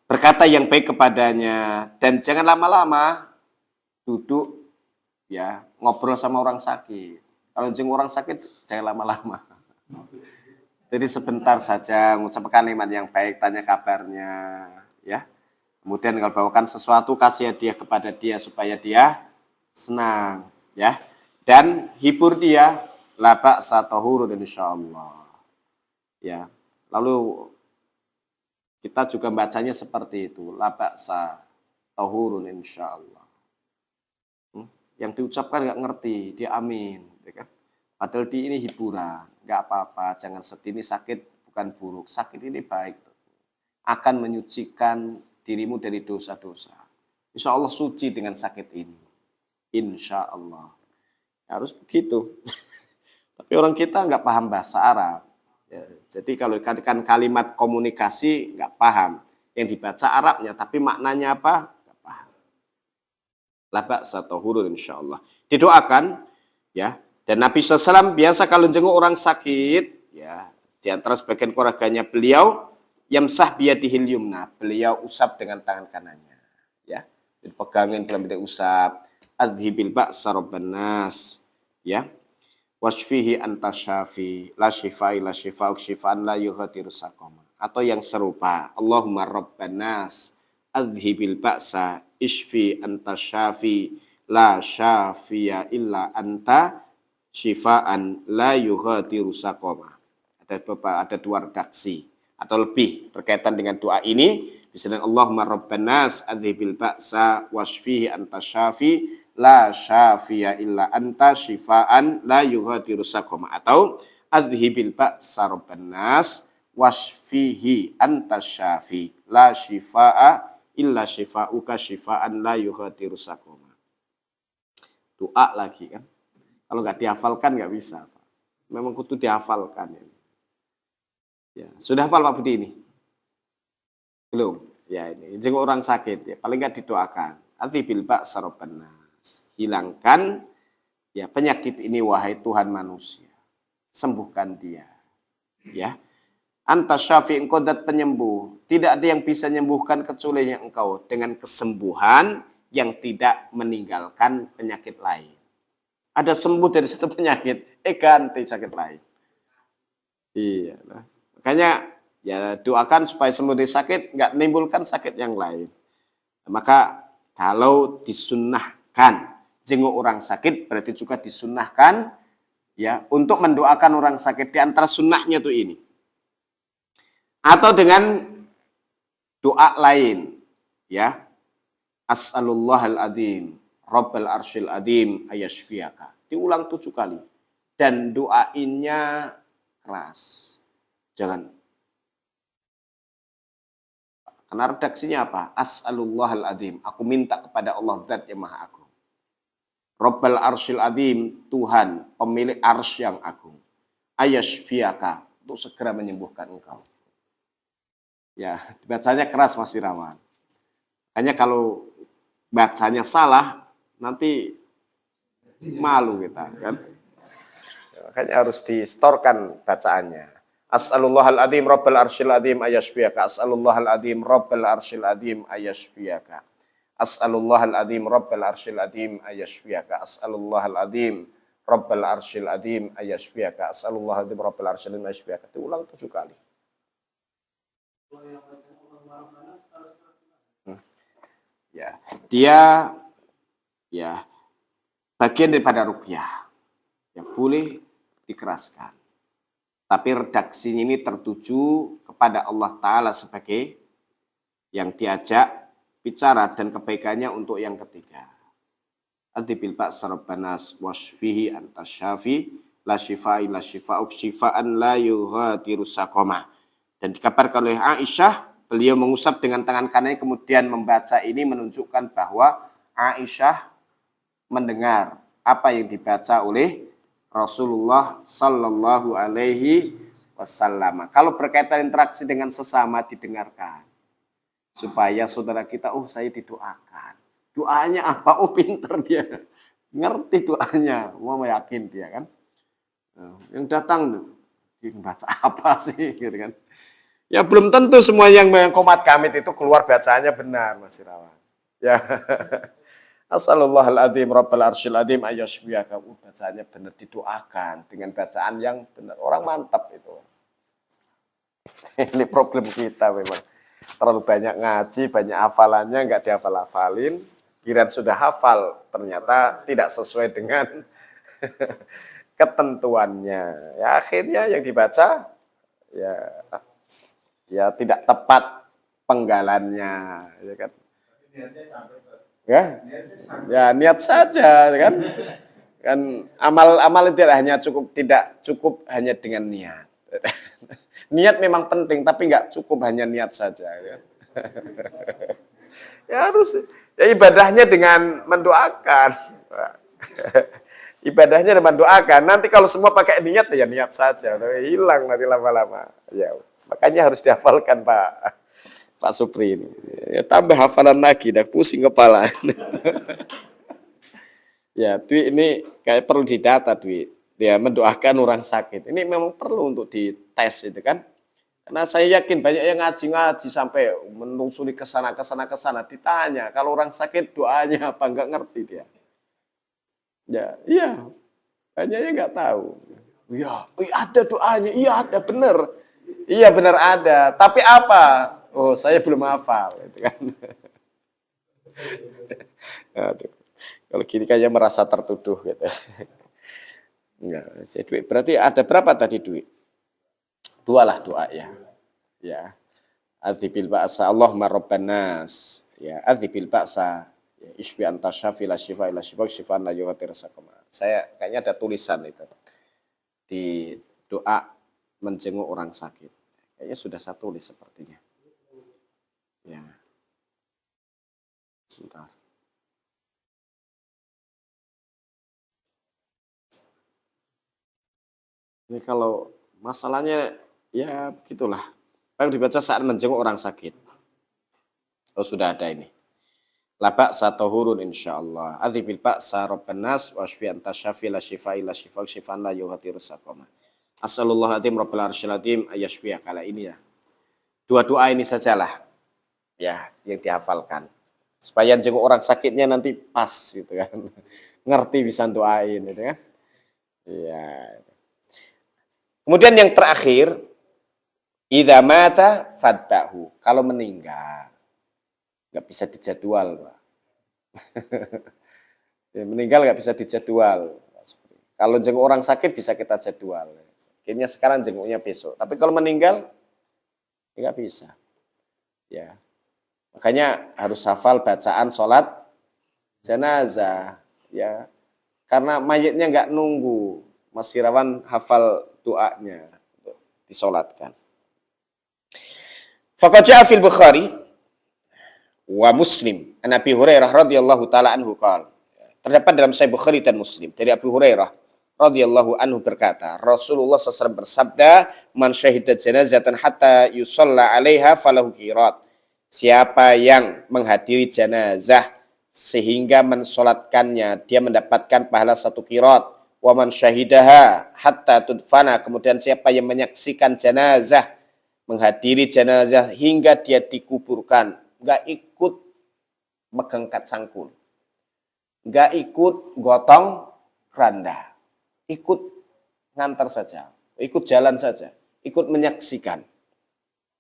berkata yang baik kepadanya, dan jangan lama-lama duduk, ya, ngobrol sama orang sakit. Kalau jenguk orang sakit, jangan lama-lama. Jadi sebentar saja, mengucapkan kalimat yang baik, tanya kabarnya, ya. Kemudian kalau bawakan sesuatu, kasih hadiah kepada dia supaya dia senang, ya. Dan hibur dia, la ba'sa tahurun insyaallah. Ya. Lalu kita juga bacanya seperti itu, la ba'sa tahurun insyaallah. Yang diucapkan nggak ngerti, dia amin, ya kan? Padahal di ini hiburan. Enggak apa-apa, jangan sedih, ini sakit bukan buruk. Sakit ini baik. Akan menyucikan dirimu dari dosa-dosa. Insya Allah suci dengan sakit ini. Insya Allah. Harus begitu. Tapi orang kita nggak paham bahasa Arab. Ya, jadi kalau dikatakan kalimat komunikasi nggak paham. Yang dibaca Arabnya, tapi maknanya apa? Nggak paham. La ba'sa tahurun insyaallah. Didoakan, ya. Dan Nabi SAW biasa kalau jenguk orang sakit, ya, di antara sebagian keluarganya beliau, yamsah biyadihil yumna, beliau usap dengan tangan kanannya. Ya, dipegangin dalam bidang usap. Adhibil ba'sa rabban nas, ya. Wasfihi anta syafi, la syifai la syifa'uk syifa'an la yughadiru saqama. Atau yang serupa, Allahumma rabban nas, adhibil ba'sa, isfi anta syafi, la syafiya illa anta, syifa'an la yughadiru saqama. Ada dua redaksi atau lebih berkaitan dengan doa ini. Misalnya Allahumma rabban nas, adhibil ba'sa, wasfihi anta syafi, la syafiya illa anta syifaan la yughadiru saqama. Atau adhibil ba'sa rabban nas wasfihi anta syafi la syifaa illa syifauka syifaan la yughadiru saqama. Doa lagi kan. Kalau nggak dihafalkan nggak bisa. Memang kudu dihafalkan. Ya. Sudah hafal Pak Budi ini? Belum? Ya ini. Jenguk orang sakit ya. Paling nggak didoakan. Adhibil ba'sa rabban nas. Hilangkan ya penyakit ini wahai Tuhan manusia. Sembuhkan dia. Ya. Anta syafi' engkau dat penyembuh. Tidak ada yang bisa menyembuhkan kecuali engkau dengan kesembuhan yang tidak meninggalkan penyakit lain. Ada sembuh dari satu penyakit, ganti sakit lain. Iya. Makanya ya doakan supaya sembuh dari sakit, nggak menimbulkan sakit yang lain. Maka kalau disunnahkan jenguk orang sakit berarti juga disunnahkan ya untuk mendoakan orang sakit. Di antara sunnahnya tuh ini. Atau dengan doa lain ya. As'alullahal adzim Rabbal arsyil adzim ayashfiyaka. Diulang 7 kali. Dan doainnya keras. Jangan. Karena redaksinya apa? As'alullahal adzim. Aku minta kepada Allah Zat yang Maha Agung. Rabbal arsyil adzim, Tuhan pemilik arsy yang agung. Ayashfiyaka, untuk segera menyembuhkan engkau. Ya, bacanya keras Mas Irawan. Makanya kalau bacanya salah, nanti malu kita kan. Makanya harus distorkan bacaannya. As'alullahal adzim Rabbal arsyil adzim ayashfiyaka. As'alullahal adzim Rabbal arsyil adzim ayashfiyaka. As'alullahal adzim Rabbal arsyil adzim ayashfiyaka. As'alullahal adzim Rabbal arsyil adzim ayashfiyaka. As'alullahal adzim Rabbal arsyil adzim ayashfiyaka. Diulang 7 kali. Ya, dia ya bagian daripada ruqyah. Ya boleh dikeraskan. Tapi redaksinya ini tertuju kepada Allah Ta'ala sebagai yang diajak bicara dan kebaikannya untuk yang ketiga. Adhibil ba'sa rabban nas wasfihi anta syafi la syifaa illa syifaa'uk syifaan la yughadiru saqama. Dan dikabarkan oleh Aisyah, beliau mengusap dengan tangan kanannya kemudian membaca ini menunjukkan bahwa Aisyah mendengar apa yang dibaca oleh Rasulullah Sallallahu Alaihi Wasallam. Kalau berkaitan interaksi dengan sesama didengarkan. Supaya saudara kita, oh saya didoakan. Doanya apa? Oh pinter dia. Ngerti doanya. Mau yakin dia kan. Yang datang, baca apa sih? Gitu kan. Ya belum tentu semua yang komat kamit itu keluar bacaannya benar Mas Irawan. Ya. As'alullahal adzim Rabbal arsyil adzim ayashfiyaka. Bacaannya benar, didoakan dengan bacaan yang benar. Orang mantap itu. Ini problem kita memang. Terlalu banyak ngaji, banyak hafalannya, nggak dihafal-hafalin. Kirain sudah hafal, ternyata tidak sesuai dengan ketentuannya. Ya akhirnya yang dibaca ya tidak tepat penggalannya, ya kan? Ya niat saja, kan? Kan amal tidak cukup hanya dengan niat. Niat memang penting, tapi nggak cukup hanya niat saja. Ya. Ya harus ya ibadahnya dengan mendoakan. ibadahnya dan mendoakan. Nanti kalau semua pakai niat ya niat saja, hilang nanti lama-lama. Ya, makanya harus dihafalkan Pak Supri ini. Ya, tambah hafalan lagi, dah pusing kepala. Ya, Dwi ini kayak perlu didata, Dwi. Dia mendoakan orang sakit. Ini memang perlu untuk dites itu kan. Karena saya yakin banyak yang ngaji-ngaji sampai menelusuri ke sana ditanya kalau orang sakit doanya apa enggak ngerti dia. Ya, iya. Banyak yang enggak tahu. Ya, ada doanya. Iya, ada benar. Iya, benar ada. Tapi apa? Oh, saya belum hafal gitu kan. Aduh. Kalau gini kayaknya merasa tertuduh gitu. Enggak, duit. Berarti ada berapa tadi duit? 2 lah doa ya. Ya. Adzibil ba'sa Allahumma rabban nas. Ya, adzibil ba'sa. Ya, isbi anta syafi la syifa ila syifa syifaan la yughadiru saqama. Saya kayaknya ada tulisan itu. Di doa menjenguk orang sakit. Kayaknya sudah saya tulis sepertinya. Ya. Sebentar. Ini kalau masalahnya ya begitulah. Yang dibaca saat menjenguk orang sakit. Oh sudah ada ini. La ba'sa tahurun insyaallah. Adzibil ba'sa rabban nas wa ashfi anta syafi la syifa illa syifa syifaan la yughadiru saqama. As'alullah azim rabbul arsyil azim ayashfiya kala ini ya. 2 doa ini sajalah ya yang dihafalkan. Supaya jenguk orang sakitnya nanti pas gitu kan. Ngerti bisa doain gitu kan. Iya. Kemudian yang terakhir, idza mata fadbahu. Kalau meninggal, nggak bisa dijadwal, Pak. Ya, meninggal nggak bisa dijadwal. Kalau jenguk orang sakit bisa kita jadwal. Kayaknya sekarang jenguknya besok. Tapi kalau meninggal, nggak bisa. Ya, makanya harus hafal bacaan sholat jenazah. Ya, karena mayitnya nggak nunggu, masih rawan hafal doanya untuk disolatkan. Faqad ja'a fil Bukhari wa Muslim an Abi Hurairah radhiyallahu taala anhu qala. Terdapat dalam Sahih Bukhari dan Muslim dari Abu Hurairah radhiyallahu anhu berkata, Rasulullah SAW bersabda, "Man syahida janazatan hatta yusalla 'alaiha falahu qirat." Siapa yang menghadiri jenazah sehingga mensolatkannya, dia mendapatkan pahala 1 qirat. Wa man syahidaha hatta tudfana, kemudian siapa yang menyaksikan jenazah, menghadiri jenazah hingga dia dikuburkan, enggak ikut megang cangkul, enggak ikut gotong keranda, ikut ngantar saja, ikut jalan saja, ikut menyaksikan,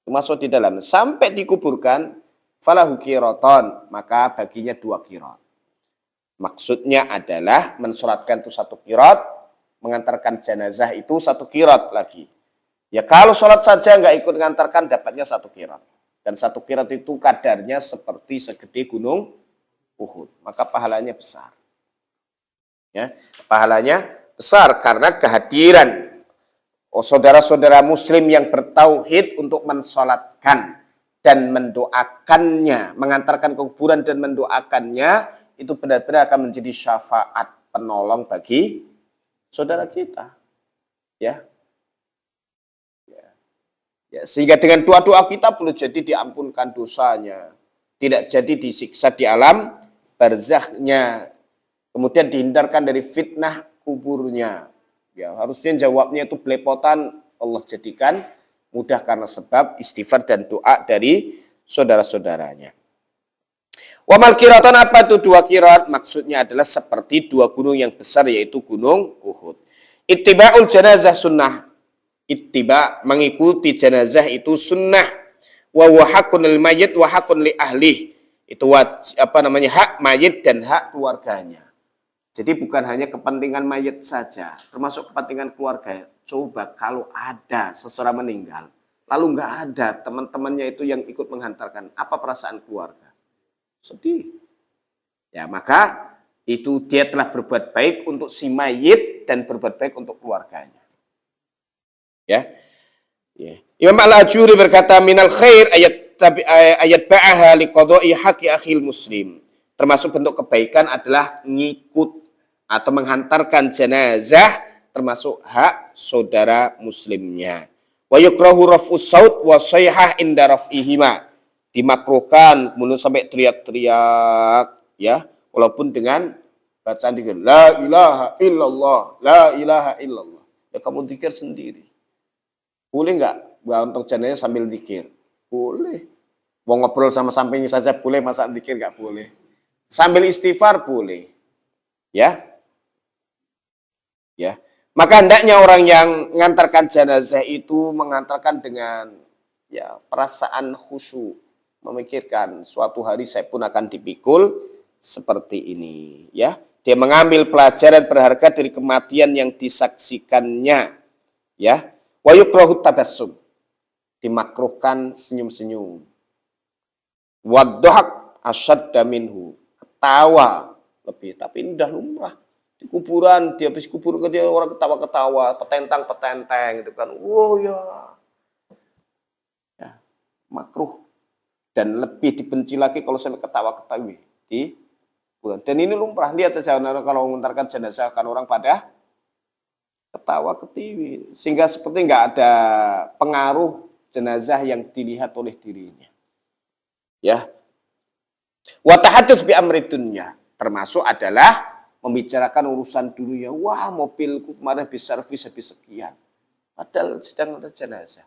termasuk di dalam sampai dikuburkan, falahu qiraton, maka baginya 2 qirat. Maksudnya adalah mensolatkan itu 1 qirat, mengantarkan jenazah itu 1 qirat lagi. Ya kalau sholat saja nggak ikut mengantarkan dapatnya 1 qirat. Dan 1 qirat itu kadarnya seperti segede gunung Uhud. Maka pahalanya besar. Ya, pahalanya besar karena kehadiran saudara-saudara muslim yang bertauhid untuk mensolatkan dan mendoakannya, mengantarkan ke kuburan dan mendoakannya, itu benar-benar akan menjadi syafaat penolong bagi saudara kita. Ya. Ya, sehingga dengan doa-doa kita boleh jadi diampunkan dosanya, tidak jadi disiksa di alam barzakhnya, kemudian dihindarkan dari fitnah kuburnya. Ya, harusnya jawabnya itu belepotan, Allah jadikan mudah karena sebab istighfar dan doa dari saudara-saudaranya. Wa mal qiratan, apa itu 2 qirat? Maksudnya adalah seperti 2 gunung yang besar, yaitu gunung Uhud. Ittiba'ul janazah sunnah. Ittiba, mengikuti jenazah itu sunnah. Wa huwa haqqun lil mayyit wa haqqun li ahlihi. Itu hak mayit dan hak keluarganya. Jadi bukan hanya kepentingan mayit saja, termasuk kepentingan keluarga. Coba kalau ada seseorang meninggal, lalu nggak ada teman-temannya itu yang ikut menghantarkan, apa perasaan keluarga? Sedih. Ya, maka itu dia telah berbuat baik untuk si mayit dan berbuat baik untuk keluarganya. Ya. Ya. Imam Al-Ajuri berkata, minal khair ayat ba'aha liqada'i haqqi akhil muslim. Termasuk bentuk kebaikan adalah ngikut atau menghantarkan jenazah termasuk hak saudara muslimnya. Wa yukrahu raf'us saut wa sayhah inda raf'ihima. Dimakruhkan kemudian sampai teriak-teriak ya, walaupun dengan bacaan dikir la ilaha illallah, la ilaha illallah. Ya kamu zikir sendiri. Boleh enggak untuk jenazah sambil zikir? Boleh. Mau ngobrol sama sampingnya saja boleh, masa zikir enggak boleh. Sambil istighfar boleh. Ya. Ya. Maka hendaknya orang yang mengantarkan jenazah itu mengantarkan dengan ya perasaan khusyuk, memikirkan suatu hari saya pun akan dipikul seperti ini, ya. Dia mengambil pelajaran berharga dari kematian yang disaksikannya, ya. Wa yukrahu tabassum. Dimakruhkan senyum-senyum. Wadhak asyadda minhu. Ketawa lebih, tapi ini dah lumrah. Di kuburan, di habis kubur dia orang ketawa-ketawa, petentang-petenteng gitu kan. Wow ya. Ya, makruh. Dan lebih dibenci lagi kalau sampai ketawa-ketawi di kuburan. Dan ini lumrah, lihat saja kalau mengantarkan jenazah kan orang pada ketawa ketiwi, sehingga seperti nggak ada pengaruh jenazah yang dilihat oleh dirinya. Ya. Wa tahadduts bi amri dunya, termasuk adalah membicarakan urusan dunia. Wah, mobilku kemarin habis servis habis sekian. Padahal sedang ada jenazah.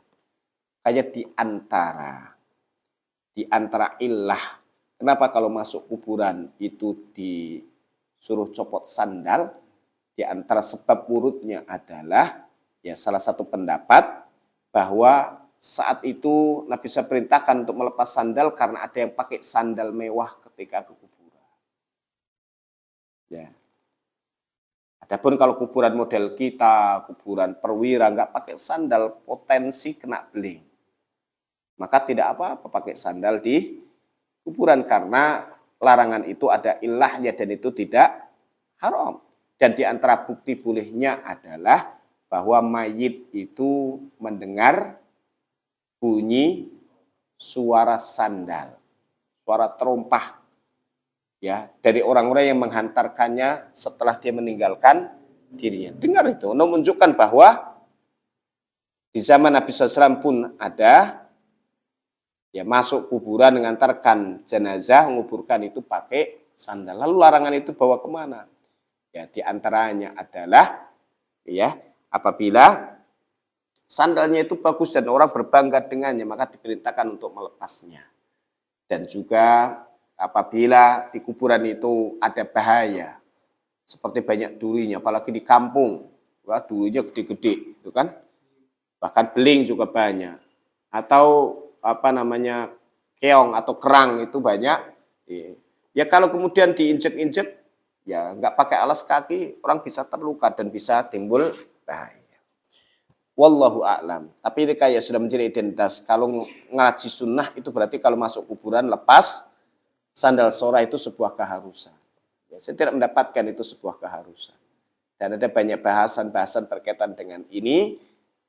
Kayak di antara illah. Kenapa kalau masuk kuburan itu disuruh copot sandal? Di antara sebab urutnya adalah ya salah satu pendapat bahwa saat itu Nabi bisa perintahkan untuk melepas sandal karena ada yang pakai sandal mewah ketika ke kuburan. Ya. Adapun kalau kuburan model kita, kuburan perwira nggak pakai sandal, potensi kena beling. Maka tidak apa-apa pakai sandal di kuburan karena larangan itu ada ilahnya dan itu tidak haram. Dan di antara bukti bolehnya adalah bahwa mayit itu mendengar bunyi suara sandal, suara terompah. Ya, dari orang-orang yang menghantarkannya setelah dia meninggalkan dirinya. Dengar itu, menunjukkan bahwa di zaman Nabi SAW pun ada ya masuk kuburan mengantarkan jenazah, menguburkan itu pakai sandal. Lalu larangan itu bawa kemana? Ya, di antaranya adalah ya apabila sandalnya itu bagus dan orang berbangga dengannya, maka diperintahkan untuk melepasnya. Dan juga apabila di kuburan itu ada bahaya, seperti banyak durinya, apalagi di kampung, wah durinya gede-gede, gitu kan? Bahkan beling juga banyak, atau keong atau kerang itu banyak. Ya kalau kemudian diinjek-injek, ya nggak pakai alas kaki, orang bisa terluka dan bisa timbul bahaya. Wallahu a'lam. Tapi ini kayak sudah menjadi identitas. Kalau ngaji sunnah itu berarti kalau masuk kuburan lepas sandal sora itu sebuah keharusan. Ya, saya tidak mendapatkan itu sebuah keharusan. Dan ada banyak bahasan-bahasan berkaitan dengan ini.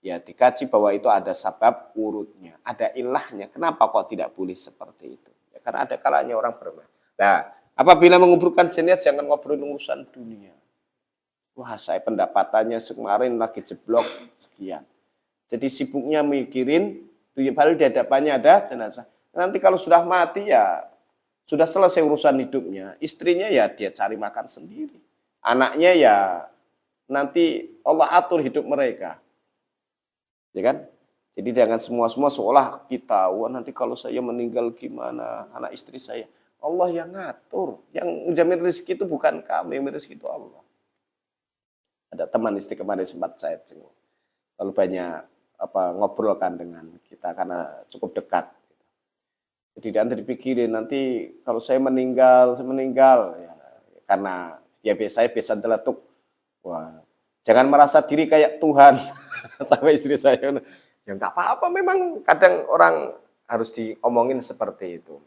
Ya dikaji bahwa itu ada sebab urutnya. Ada ilahnya. Kenapa kok tidak boleh seperti itu? Ya, karena ada kalanya orang bermain. Nah, apabila menguburkan jenazah jangan ngobrolin urusan dunia. Wah saya pendapatannya kemarin lagi jeblok sekian. Jadi sibuknya mikirin. Padahal di hadapannya ada jenazah. Nanti kalau sudah mati ya sudah selesai urusan hidupnya, istrinya ya dia cari makan sendiri. Anaknya ya nanti Allah atur hidup mereka. Ya kan? Jadi jangan semua-semua seolah kita, wah nanti kalau saya meninggal gimana, anak istri saya. Allah yang ngatur. Yang menjamin rezeki itu bukan kami, yang rezeki itu Allah. Ada teman istri kemarin sempat saya jenguk. Lalu banyak ngobrolkan dengan kita karena cukup dekat. Jadi nanti dipikirin nanti kalau saya meninggal ya, karena ya biasa celetuk. Wah, jangan merasa diri kayak Tuhan. Sampai istri saya ya nggak apa-apa, memang kadang orang harus diomongin seperti itu.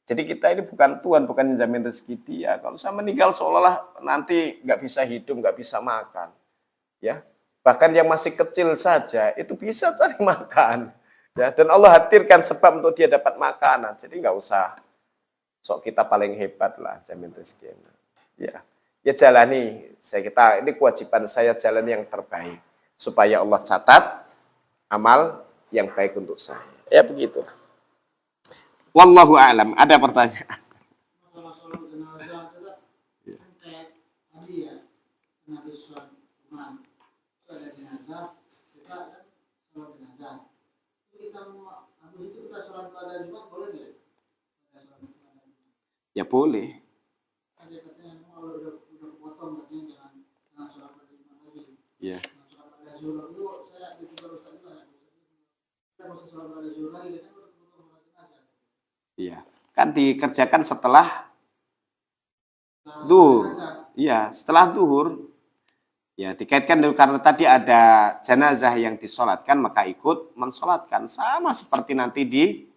Jadi kita ini bukan Tuhan, bukan menjamin rezeki dia. Kalau saya meninggal seolah-olah nanti nggak bisa hidup, nggak bisa makan. Ya, bahkan yang masih kecil saja itu bisa cari makan. Ya, dan Allah hadirkan sebab untuk dia dapat makanan. Jadi nggak usah sok kita paling hebat lah jamin rezeki. Ya, ya jalani. Ini kewajiban saya jalan yang terbaik supaya Allah catat amal yang baik untuk saya. Ya begitu. Wallahu a'lam. Ada pertanyaan? Masalah sholat jenazah itu kan kayak tadi ya, Nabi sholat Jumat, ada jenazah, kita kan sholat jenazah. Itu habis itu kita sholat pada Jumat boleh nggak? Ya boleh. Ada katanya kalau udah potong katanya jangan sholat pada Jumat lagi. Iya. Sholat pada Zuhur dulu saya ditinggal Ustaz juga ya. Kita nggak usah sholat pada Zuhur lagi, kan udah potong sholat jenazah. Iya. Kan dikerjakan setelah duhur. Iya, setelah duhur. Ya, dikaitkan dulu karena tadi ada jenazah yang disolatkan, maka ikut mensolatkan. Sama seperti nanti di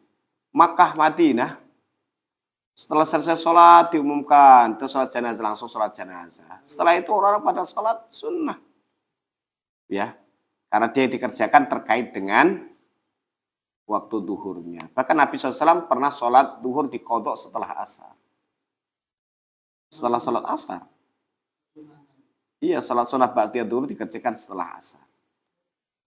Makkah, Madinah. Setelah selesai sholat diumumkan, itu sholat jenazah, langsung sholat jenazah. Setelah itu orang-orang pada sholat sunnah. Ya, karena dia dikerjakan terkait dengan waktu duhurnya. Bahkan Nabi SAW pernah sholat duhur dikodok setelah asar. Setelah sholat asar. Iya, sholat ba'diyah duhur dikerjakan setelah asar.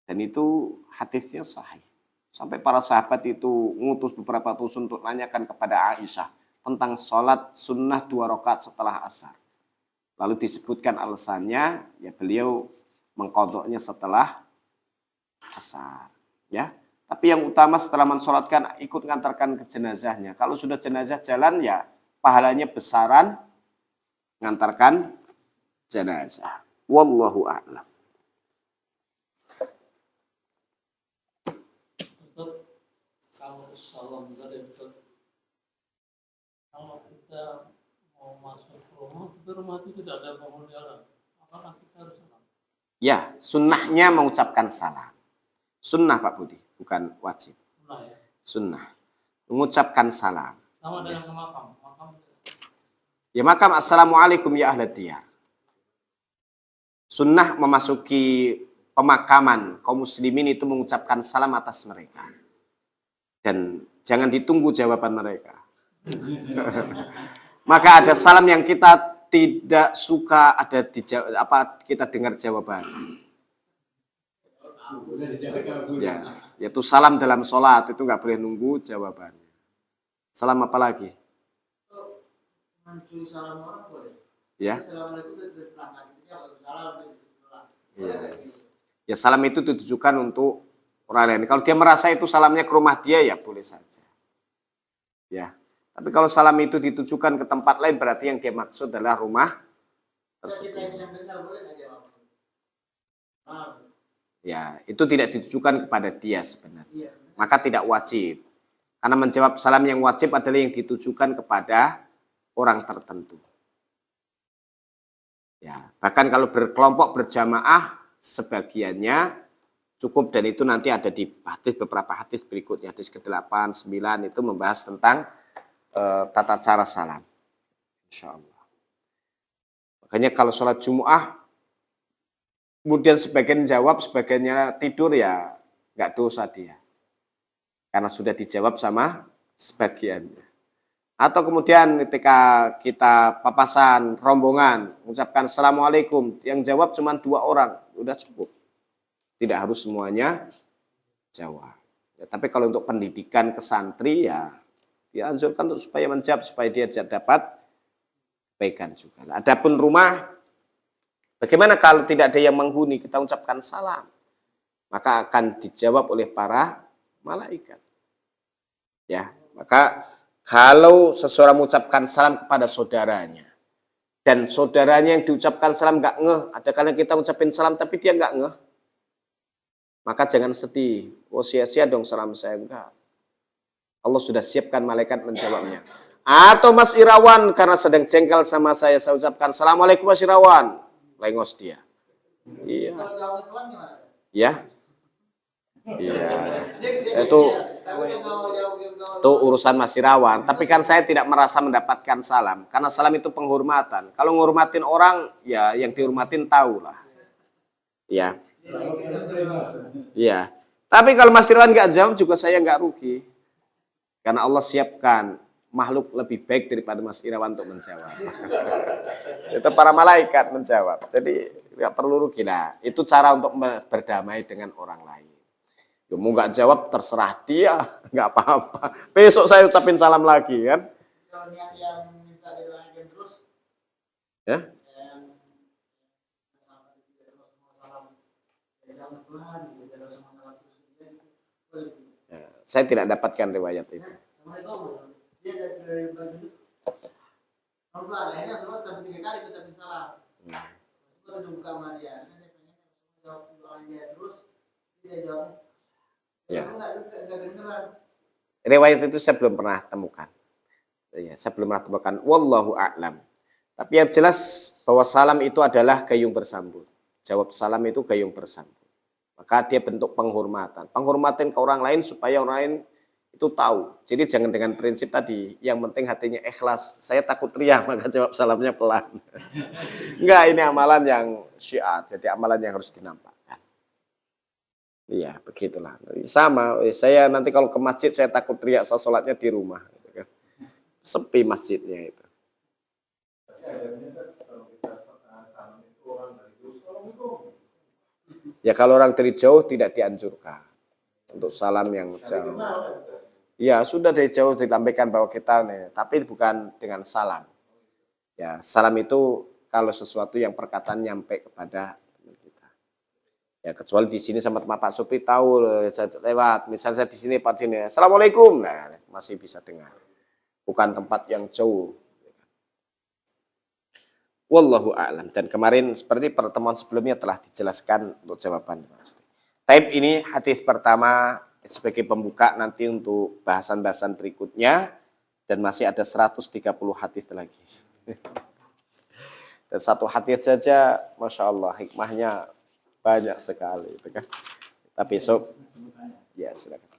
Dan itu hadisnya sahih. Sampai para sahabat itu ngutus beberapa utusan untuk nanyakan kepada Aisyah tentang sholat sunnah 2 rakaat setelah asar. Lalu disebutkan alasannya, ya beliau mengkodoknya setelah asar. Ya, tapi yang utama setelah mensolatkan ikut ngantarkan ke jenazahnya. Kalau sudah jenazah jalan ya pahalanya besaran ngantarkan jenazah. Wallahu a'lam. Kalau salam tadi Ustaz, kalau kita mau masuk rumah, tapi rumah itu tidak ada penghunian, apakah kita harus salam? Ya, sunnahnya mengucapkan salam. Sunnah Pak Budi, bukan wajib. Nah, ya. Sunnah. Mengucapkan salam. Sama dengan ke makam. Ya makam, assalamualaikum ya ahlat diyar. Sunnah memasuki pemakaman kaum muslimin itu mengucapkan salam atas mereka. Dan jangan ditunggu jawaban mereka. Maka ada salam yang kita tidak suka ada kita dengar jawaban. Ya, yaitu salam dalam sholat itu nggak boleh nunggu jawabannya. Salam apa lagi? Mencuri salam orang boleh. Ya. Assalamualaikum dari belakang kita kalau salam dari belakang. Ya. Ya salam itu ditujukan untuk orang lain. Kalau dia merasa itu salamnya ke rumah dia ya boleh saja. Ya. Tapi kalau salam itu ditujukan ke tempat lain berarti yang dia maksud adalah rumah tersebut. Kita yang dengar boleh nggak jawab? Ya, itu tidak ditujukan kepada dia sebenarnya. Iya. Maka tidak wajib. Karena menjawab salam yang wajib adalah yang ditujukan kepada orang tertentu. Ya, bahkan kalau berkelompok berjamaah sebagiannya cukup dan itu nanti ada di hadis beberapa hadis berikutnya, hadis ke-8, 9 itu membahas tentang tata cara salam. Insyaallah. Makanya kalau sholat Jumu'ah kemudian sebagian jawab, sebagiannya tidur ya nggak dosa dia. Karena sudah dijawab sama sebagiannya. Atau kemudian ketika kita papasan rombongan, mengucapkan Assalamualaikum, yang jawab cuma 2 orang, udah cukup. Tidak harus semuanya jawab. Ya, tapi kalau untuk pendidikan ke santri ya dianjurkan untuk supaya menjawab, supaya dia dapat kebaikan juga. Adapun rumah, bagaimana kalau tidak ada yang menghuni, kita ucapkan salam, maka akan dijawab oleh para malaikat. Ya, maka kalau seseorang mengucapkan salam kepada saudaranya dan saudaranya yang diucapkan salam nggak ngeh, ada kali kita ucapin salam tapi dia nggak ngeh, maka jangan sedih. Oh sia-sia dong salam saya, enggak. Allah sudah siapkan malaikat menjawabnya. Atau Mas Irawan karena sedang jengkel sama saya ucapkan Assalamualaikum Mas Irawan, lengos dia. Iya. Kalau jawabnya pelan gimana? Ya. Iya. Itu urusan Mas Irawan. Tapi kan saya tidak merasa mendapatkan salam. Karena salam itu penghormatan. Kalau menghormatin orang, ya yang dihormatin tahulah. Ya. Iya. Tapi kalau Mas Irawan nggak jawab juga saya nggak rugi. Karena Allah siapkan makhluk lebih baik daripada Mas Irawan untuk menjawab. Itu para malaikat menjawab. Jadi nggak perlu rugi lah. Itu cara untuk berdamai dengan orang lain. Ya, mau nggak jawab terserah dia, nggak apa-apa. Besok saya ucapin salam lagi kan. Kalau niat yang minta didoakan terus, Ya. yang salam, jangan pelan, jangan sama salam terus. Ya, saya tidak dapatkan riwayat itu. Assalamualaikum. Dia dari baju pelan, akhirnya semua sampai 3 kali ucapin salam. Baru dibuka sama dia. Saya pengen jawab doain dia terus, dia jawab. Ya. Enggak kedengeran. Riwayat itu saya belum pernah temukan. Ya, saya belum pernah temukan. Wallahu a'lam. Tapi yang jelas bahwa salam itu adalah gayung bersambut. Jawab salam itu gayung bersambut. Maka dia bentuk penghormatan. Penghormatan ke orang lain supaya orang lain itu tahu. Jadi jangan dengan prinsip tadi, yang penting hatinya ikhlas. Saya takut riya, maka jawab salamnya pelan. Enggak, ini amalan yang syiar. Jadi amalan yang harus dinampakkan. Iya, begitulah. Sama, saya nanti kalau ke masjid saya takut riya, saya sholatnya di rumah. Gitu kan. Sepi masjidnya itu. Tapi adanya kalau kita salam itu orang dari jauh, Assalamualaikum. Ya kalau orang dari jauh tidak dianjurkan untuk salam yang jauh. Ya sudah dari jauh disampaikan bahwa kita nih, tapi bukan dengan salam. Ya salam itu kalau sesuatu yang perkataan nyampe kepada teman kita. Ya kecuali di sini sama teman Pak Supri tahu saya lewat, misalnya saya di sini Pak sini, Assalamualaikum, nah masih bisa dengar. Bukan tempat yang jauh. Wallahu a'lam. Dan kemarin seperti pertemuan sebelumnya telah dijelaskan untuk jawaban. Taib ini hadis pertama sebagai pembuka nanti untuk bahasan-bahasan berikutnya dan masih ada 130 hadis lagi. Dan satu hadis saja, masya Allah hikmahnya banyak sekali, itu kan. Tapi besok, ya silakan.